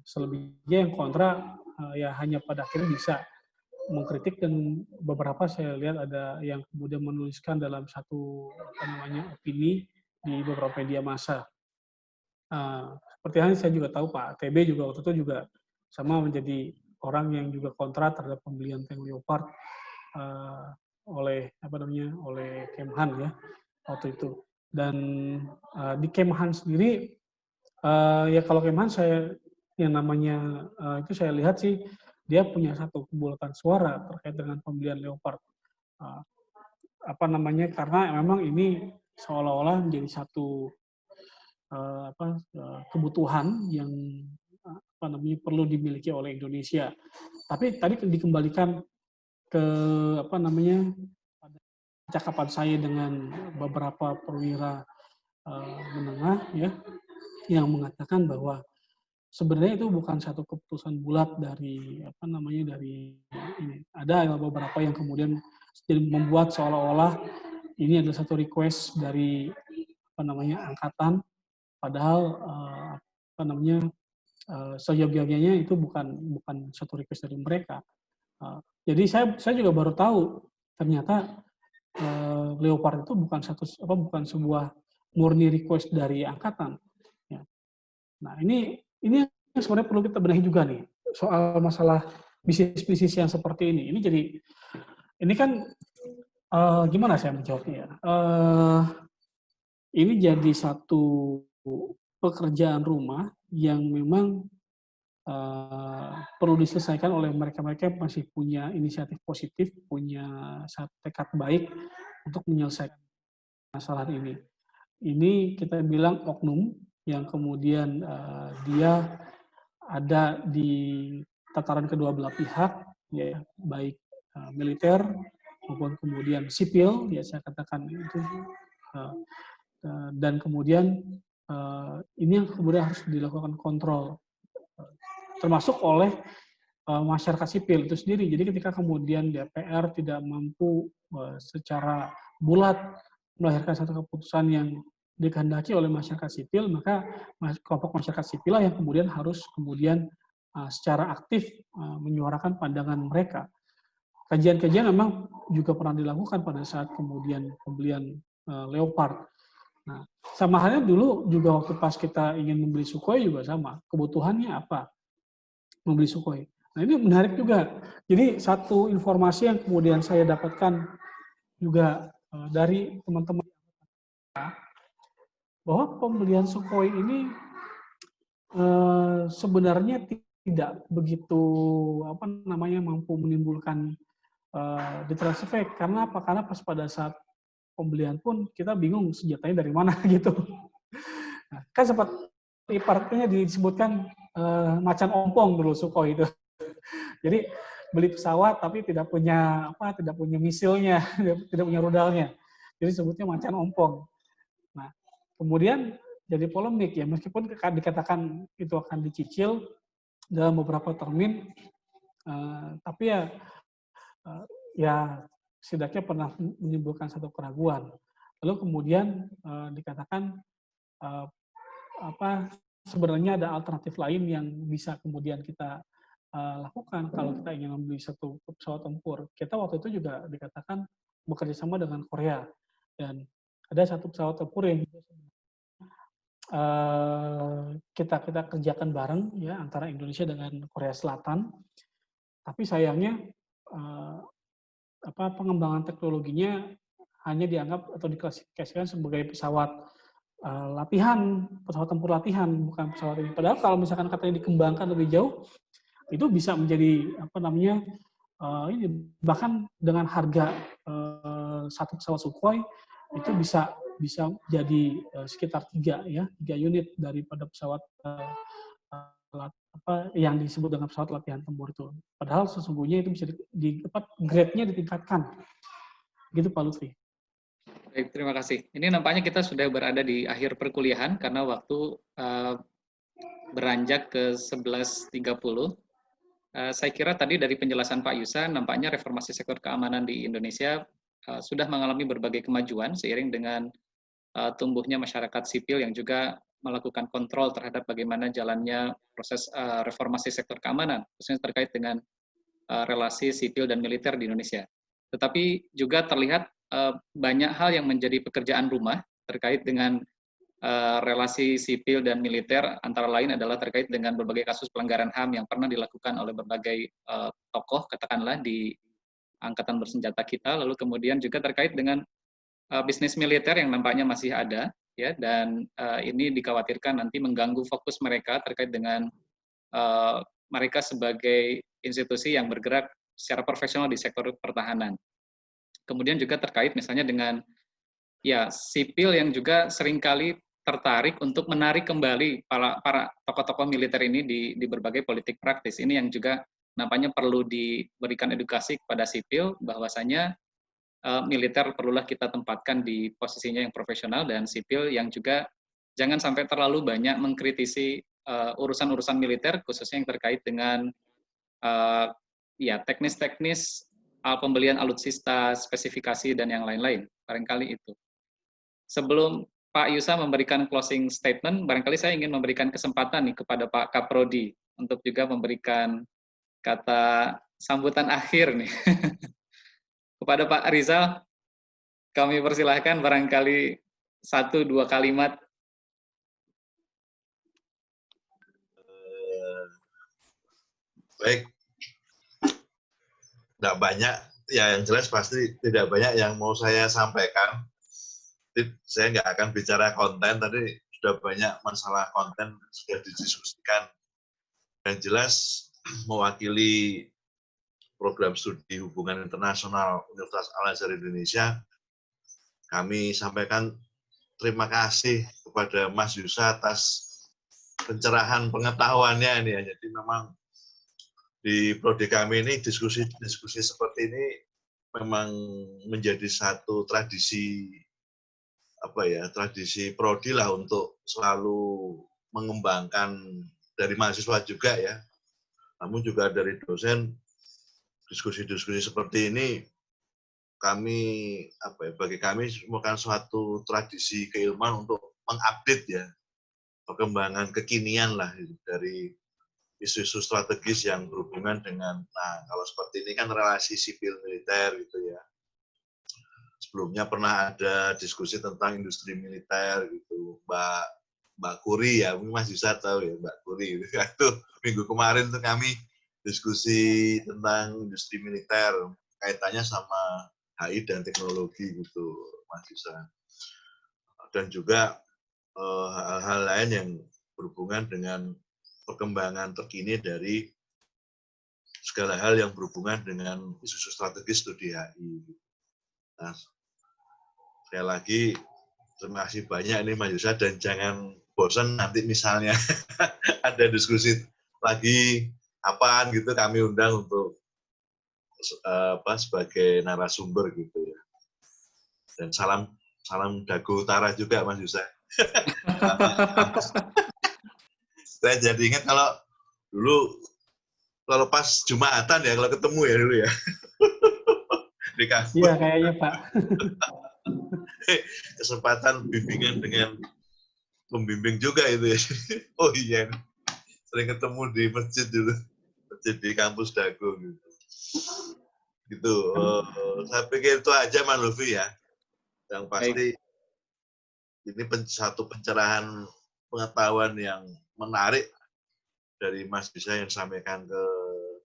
selebihnya yang kontra ya hanya pada akhirnya bisa mengkritik, dan beberapa saya lihat ada yang kemudian menuliskan dalam satu opini di beberapa media massa. Seperti halnya saya juga tahu Pak TB juga waktu itu juga sama menjadi orang yang juga kontra terhadap pembelian tank Leopard oleh oleh Kemhan ya waktu itu. Dan di Kemhan sendiri ya kalau Kemhan saya yang namanya itu saya lihat sih dia punya satu kebulatan suara terkait dengan pembelian Leopard. Uh, karena memang ini seolah-olah menjadi satu kebutuhan yang perlu dimiliki oleh Indonesia. Tapi tadi dikembalikan ke pada cakapan saya dengan beberapa perwira menengah ya yang mengatakan bahwa sebenarnya itu bukan satu keputusan bulat dari dari ini. Ada beberapa yang kemudian membuat seolah-olah ini adalah satu request dari angkatan, padahal seyogyanya itu bukan satu request dari mereka. Jadi saya juga baru tahu ternyata Leopard itu bukan sebuah murni request dari angkatan. Ya. Nah ini yang sebenarnya perlu kita benahi juga nih soal masalah bisnis yang seperti ini. Ini kan gimana saya menjawabnya ya? Ini jadi satu pekerjaan rumah yang memang perlu diselesaikan oleh mereka-mereka yang masih punya inisiatif positif, punya tekad baik untuk menyelesaikan masalah ini. Ini kita bilang oknum yang kemudian dia ada di tataran kedua belah pihak, ya baik militer maupun kemudian sipil, ya saya katakan itu, dan kemudian ini yang kemudian harus dilakukan kontrol termasuk oleh masyarakat sipil itu sendiri. Jadi ketika kemudian DPR tidak mampu secara bulat melahirkan satu keputusan yang dikehendaki oleh masyarakat sipil, maka kelompok masyarakat sipil yang kemudian harus secara aktif menyuarakan pandangan mereka. Kajian-kajian memang juga pernah dilakukan pada saat kemudian pembelian Leopard. Nah, sama halnya dulu juga waktu pas kita ingin membeli Sukhoi juga sama. Kebutuhannya apa? Membeli Sukhoi. Nah ini menarik juga. Jadi satu informasi yang kemudian saya dapatkan juga dari teman-teman bahwa pembelian Sukhoi ini sebenarnya tidak begitu mampu menimbulkan deterrence effect. Karena apa? Karena pas pada saat pembelian pun kita bingung senjatanya dari mana gitu. Nah, kan sempat ibaratnya disebutkan macan ompong dulu Sukhoi itu. Jadi beli pesawat tapi tidak punya misilnya, tidak punya rudalnya. Jadi sebutnya macan ompong. Nah, kemudian jadi polemik ya, meskipun dikatakan itu akan dicicil dalam beberapa termin, tapi ya setidaknya pernah menimbulkan satu keraguan. Lalu kemudian dikatakan sebenarnya ada alternatif lain yang bisa kemudian kita lakukan kalau kita ingin membeli satu pesawat tempur. Kita waktu itu juga dikatakan bekerja sama dengan Korea dan ada satu pesawat tempur yang kita kerjakan bareng ya antara Indonesia dengan Korea Selatan. Tapi sayangnya pengembangan teknologinya hanya dianggap atau diklasifikasikan sebagai pesawat latihan, pesawat tempur latihan, bukan pesawat ini. Padahal kalau misalkan katanya dikembangkan lebih jauh, itu bisa menjadi ini bahkan dengan harga satu pesawat Sukhoi itu bisa jadi sekitar 3 unit daripada pesawat yang disebut dengan pesawat latihan tempur itu. Padahal sesungguhnya itu bisa grade-nya ditingkatkan. Gitu Pak Lutfi. Baik, terima kasih. Ini nampaknya kita sudah berada di akhir perkuliahan karena waktu beranjak ke 11.30. Saya kira tadi dari penjelasan Pak Yusa, nampaknya reformasi sektor keamanan di Indonesia sudah mengalami berbagai kemajuan seiring dengan tumbuhnya masyarakat sipil yang juga melakukan kontrol terhadap bagaimana jalannya proses reformasi sektor keamanan, khususnya terkait dengan relasi sipil dan militer di Indonesia. Tetapi juga terlihat banyak hal yang menjadi pekerjaan rumah terkait dengan relasi sipil dan militer antara lain adalah terkait dengan berbagai kasus pelanggaran HAM yang pernah dilakukan oleh berbagai tokoh, katakanlah di angkatan bersenjata kita, lalu kemudian juga terkait dengan bisnis militer yang nampaknya masih ada, ya, dan ini dikhawatirkan nanti mengganggu fokus mereka terkait dengan mereka sebagai institusi yang bergerak secara profesional di sektor pertahanan. Kemudian juga terkait misalnya dengan ya sipil yang juga seringkali tertarik untuk menarik kembali para tokoh-tokoh militer ini di berbagai politik praktis. Ini yang juga nampaknya perlu diberikan edukasi kepada sipil bahwasanya militer perlulah kita tempatkan di posisinya yang profesional, dan sipil yang juga jangan sampai terlalu banyak mengkritisi urusan-urusan militer, khususnya yang terkait dengan ya teknis-teknis pembelian alutsista, spesifikasi, dan yang lain-lain. Barangkali itu. Sebelum Pak Yusa memberikan closing statement, barangkali saya ingin memberikan kesempatan nih kepada Pak Kaprodi untuk juga memberikan kata sambutan akhir nih. Kepada Pak Rizal, kami persilahkan barangkali 1-2 kalimat. Baik, tidak banyak, ya yang jelas pasti tidak banyak yang mau saya sampaikan. Saya nggak akan bicara konten, tadi sudah banyak masalah konten sudah didiskusikan. Yang jelas mewakili program studi hubungan internasional Universitas Al-Azhar Indonesia, kami sampaikan terima kasih kepada Mas Yusa atas pencerahan pengetahuannya ini. Jadi memang di prodi kami ini diskusi seperti ini memang menjadi satu tradisi tradisi prodi lah untuk selalu mengembangkan dari mahasiswa juga ya. Namun juga dari dosen, diskusi-diskusi seperti ini bagi kami merupakan suatu tradisi keilmuan untuk mengupdate ya perkembangan kekinian lah dari isu-isu strategis yang berhubungan dengan, kalau seperti ini kan relasi sipil militer gitu ya. Sebelumnya pernah ada diskusi tentang industri militer gitu, Mbak Kuri ya, mungkin Mas Yusa tahu ya Mbak Kuri. Itu minggu kemarin tuh kami diskusi tentang industri militer, kaitannya sama HI dan teknologi gitu, Mas Yusa. Dan juga hal-hal lain yang berhubungan dengan perkembangan terkini dari segala hal yang berhubungan dengan isu-isu strategis studi HI. Nah, sekali lagi terima kasih banyak ini Mas Yusa, dan jangan bosan nanti misalnya ada diskusi lagi apaan gitu kami undang untuk sebagai narasumber gitu ya. Dan salam Dago Utara juga Mas Yusa. Saya jadi ingat kalau pas Jumatan ya, kalau ketemu ya dulu ya. Di kampus. Iya kayaknya Pak. Kesempatan bimbingan dengan pembimbing juga itu ya. Oh iya, sering ketemu di masjid dulu, masjid di kampus Dago gitu. Gitu. Saya pikir itu aja Mas Lufi ya. Yang pasti ini satu pencerahan pengetahuan yang menarik dari Mas Yusa yang disampaikan ke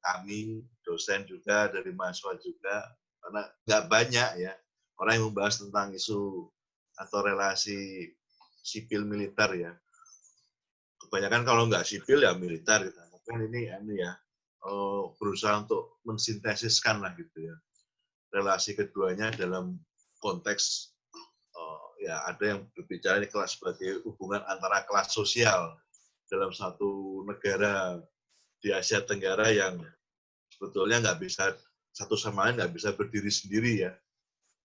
kami, dosen juga, dari mahasiswa juga, karena nggak banyak ya orang yang membahas tentang isu atau relasi sipil militer ya. Kebanyakan kalau nggak sipil ya militer gitu. Tapi ini ya berusaha untuk mensintesiskan lah gitu ya relasi keduanya dalam konteks ya ada yang berbicara ini kelas sebagai hubungan antara kelas sosial dalam satu negara di Asia Tenggara yang sebetulnya nggak bisa satu sama lain nggak bisa berdiri sendiri ya,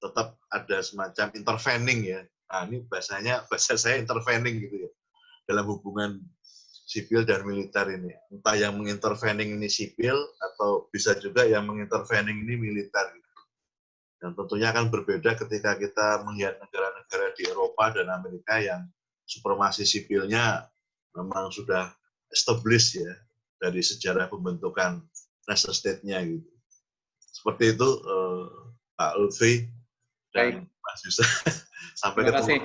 tetap ada semacam intervening ya. Nah ini bahasa saya intervening gitu ya dalam hubungan sipil dan militer ini. Entah yang mengintervening ini sipil atau bisa juga yang mengintervening ini militer. Dan tentunya akan berbeda ketika kita melihat negara-negara di Eropa dan Amerika yang supremasi sipilnya memang sudah established ya dari sejarah pembentukan nation state-nya gitu. Seperti itu Pak Lutfi. dan Mas Yusa. Sampai Terima ketemu. kasih.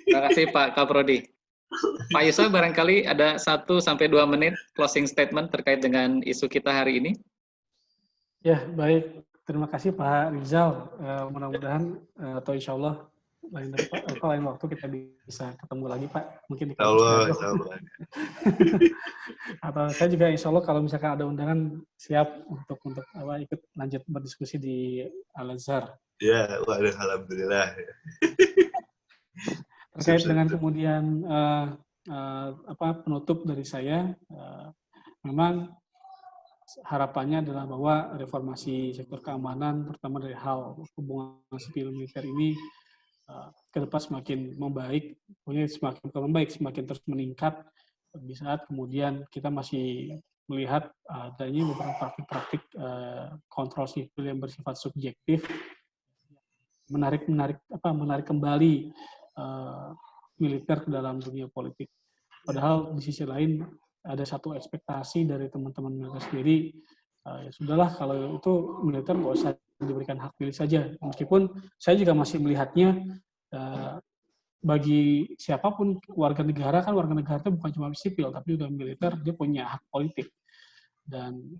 Terima kasih Pak Kaprodi. Pak Yusa, barangkali ada 1-2 menit closing statement terkait dengan isu kita hari ini. Ya, baik. Terima kasih Pak Rizal. Mudah-mudahan atau insya Allah lain waktu kita bisa ketemu lagi Pak. Mungkin di kampus Dago. Atau saya juga insya Allah kalau misalkan ada undangan siap untuk ikut lanjut berdiskusi di Al-Azhar. Ya, waduh, alhamdulillah. Terkait dengan kemudian penutup dari saya, memang harapannya adalah bahwa reformasi sektor keamanan, terutama dari hal hubungan sipil militer ini ke depan semakin membaik, semakin terus meningkat di saat kemudian kita masih melihat adanya beberapa praktik-praktik kontrol sipil yang bersifat subjektif, menarik kembali militer ke dalam dunia politik. Padahal di sisi lain ada satu ekspektasi dari teman-teman mereka sendiri, ya sudahlah kalau itu militer nggak usah diberikan hak pilih saja. Meskipun saya juga masih melihatnya bagi siapapun warga negara itu bukan cuma sipil tapi juga militer, dia punya hak politik. Dan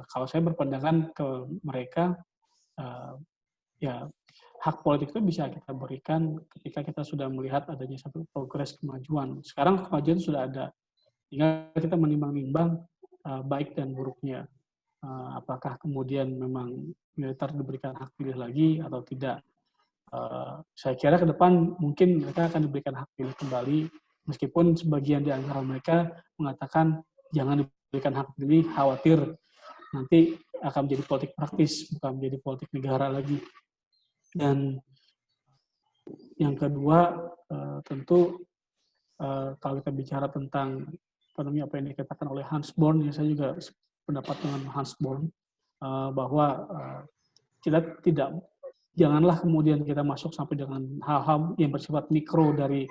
kalau saya berpandangan ke mereka, ya hak politik itu bisa kita berikan ketika kita sudah melihat adanya satu progres kemajuan. Sekarang kemajuan sudah ada, tinggal kita menimbang-nimbang baik dan buruknya. Apakah kemudian memang militer diberikan hak pilih lagi atau tidak. Saya kira ke depan mungkin mereka akan diberikan hak pilih kembali, meskipun sebagian di antara mereka mengatakan jangan diberikan hak pilih, khawatir nanti akan menjadi politik praktis, bukan menjadi politik negara lagi. Dan yang kedua, tentu kalau kita bicara tentang apa yang dikatakan oleh Hans Born, ya saya juga pendapat dengan Hans Born, bahwa kita janganlah kemudian kita masuk sampai dengan hal-hal yang bersifat mikro dari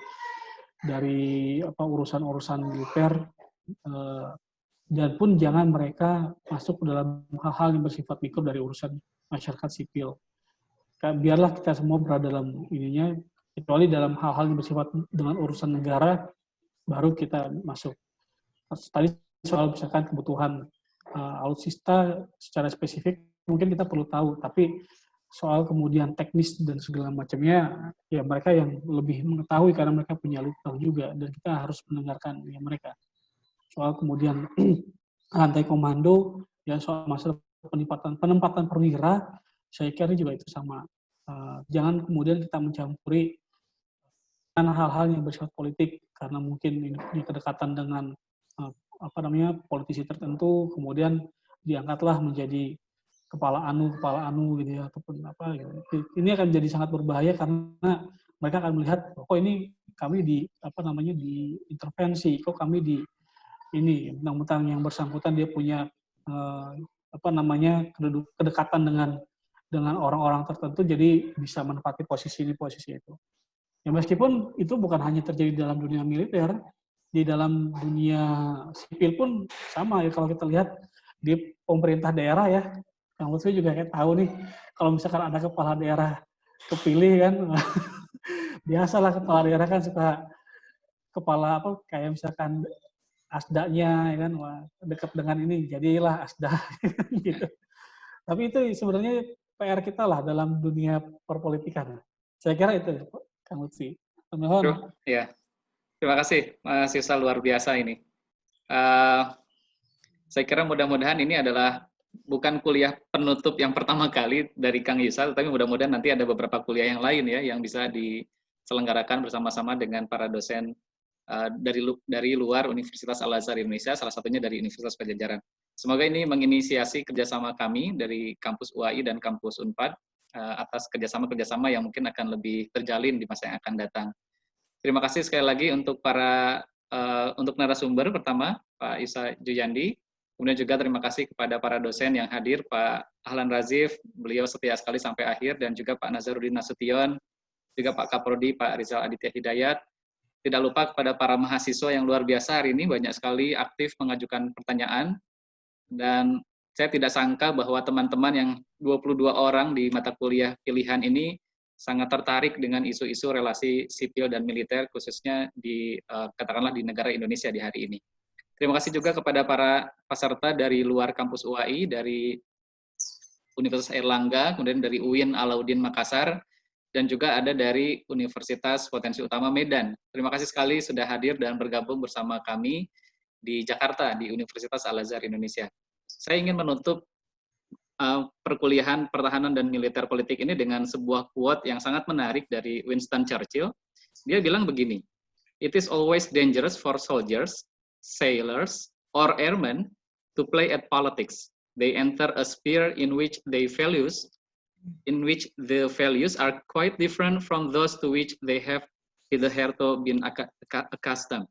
urusan-urusan militer, dan pun jangan mereka masuk ke dalam hal-hal yang bersifat mikro dari urusan masyarakat sipil. Biarlah kita semua berada dalam ininya, kecuali dalam hal-hal yang bersifat dengan urusan negara, baru kita masuk. Tadi soal misalkan kebutuhan alutsista secara spesifik, mungkin kita perlu tahu, tapi soal kemudian teknis dan segala macamnya, ya mereka yang lebih mengetahui karena mereka punya lubang juga, dan kita harus mendengarkan ya mereka. Soal kemudian rantai komando, ya soal masalah penempatan perwira, saya kira juga itu sama. Jangan kemudian kita mencampuri hal-hal yang bersifat politik karena mungkin ini kedekatan dengan politisi tertentu, kemudian diangkatlah menjadi kepala anu gitu ya, ataupun apa gitu. Ini akan menjadi sangat berbahaya karena mereka akan melihat kok ini kami diintervensi, kok kami ini mentang-mentang yang bersangkutan dia punya kedekatan dengan orang-orang tertentu, jadi bisa menempati posisi itu. Ya meskipun itu bukan hanya terjadi dalam dunia militer, di dalam dunia sipil pun sama ya. Kalau kita lihat di pemerintah daerah ya, Kang Lutfi juga kayak tahu nih, kalau misalkan ada kepala daerah kepilih kan, biasalah kepala daerah kan suka kepala kayak misalkan asdanya ya kan, wah dekat dengan ini jadilah asda gitu. Tapi itu sebenarnya PR kita lah dalam dunia perpolitikan. Saya kira itu, Kang Lutfi. Ya, terima kasih Mas Yusa, luar biasa ini. Saya kira mudah-mudahan ini adalah bukan kuliah penutup yang pertama kali dari Kang Yusa, tapi mudah-mudahan nanti ada beberapa kuliah yang lain ya yang bisa diselenggarakan bersama-sama dengan para dosen dari luar Universitas Al-Azhar Indonesia, salah satunya dari Universitas Padjadjaran. Semoga ini menginisiasi kerjasama kami dari kampus UAI dan kampus Unpad atas kerjasama yang mungkin akan lebih terjalin di masa yang akan datang. Terima kasih sekali lagi untuk untuk narasumber pertama, Pak Yusa Juyandi. Kemudian juga terima kasih kepada para dosen yang hadir, Pak Ahlan Razif, beliau setia sekali sampai akhir, dan juga Pak Nazaruddin Nasution, juga Pak Kaprodi, Pak Rizal Aditya Hidayat. Tidak lupa kepada para mahasiswa yang luar biasa hari ini, banyak sekali aktif mengajukan pertanyaan, dan saya tidak sangka bahwa teman-teman yang 22 orang di mata kuliah pilihan ini sangat tertarik dengan isu-isu relasi sipil dan militer, khususnya di katakanlah di negara Indonesia di hari ini. Terima kasih juga kepada para peserta dari luar kampus UAI, dari Universitas Airlangga, kemudian dari UIN Alauddin Makassar, dan juga ada dari Universitas Potensi Utama Medan. Terima kasih sekali sudah hadir dan bergabung bersama kami di Jakarta, di Universitas Al-Azhar Indonesia. Saya ingin menutup perkuliahan pertahanan dan militer politik ini dengan sebuah quote yang sangat menarik dari Winston Churchill. Dia bilang begini, "It is always dangerous for soldiers, sailors, or airmen to play at politics. They enter a sphere in which the values are quite different from those to which they have hitherto been accustomed."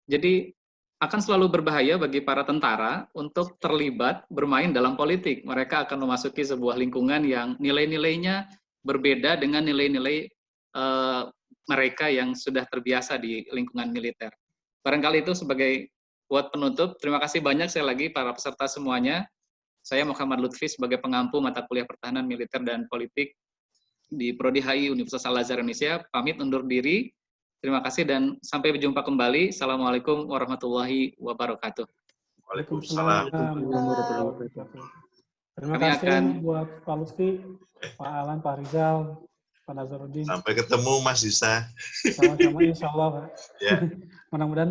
Jadi akan selalu berbahaya bagi para tentara untuk terlibat bermain dalam politik. Mereka akan memasuki sebuah lingkungan yang nilai-nilainya berbeda dengan nilai-nilai mereka yang sudah terbiasa di lingkungan militer. Barangkali itu sebagai quote penutup. Terima kasih banyak sekali lagi para peserta semuanya. Saya Muhammad Lutfi sebagai pengampu mata kuliah pertahanan militer dan politik di Prodi HI Universitas Al-Azhar Indonesia. Pamit undur diri. Terima kasih dan sampai berjumpa kembali. Assalamualaikum warahmatullahi wabarakatuh. Waalaikumsalam. Terima kasih buat Pak Lutfi, Pak Alan, Pak Rizal, Pak Nazarudin. Sampai ketemu Mas Isa. Sama-sama insya Allah, Pak. Ya. Mudah-mudahan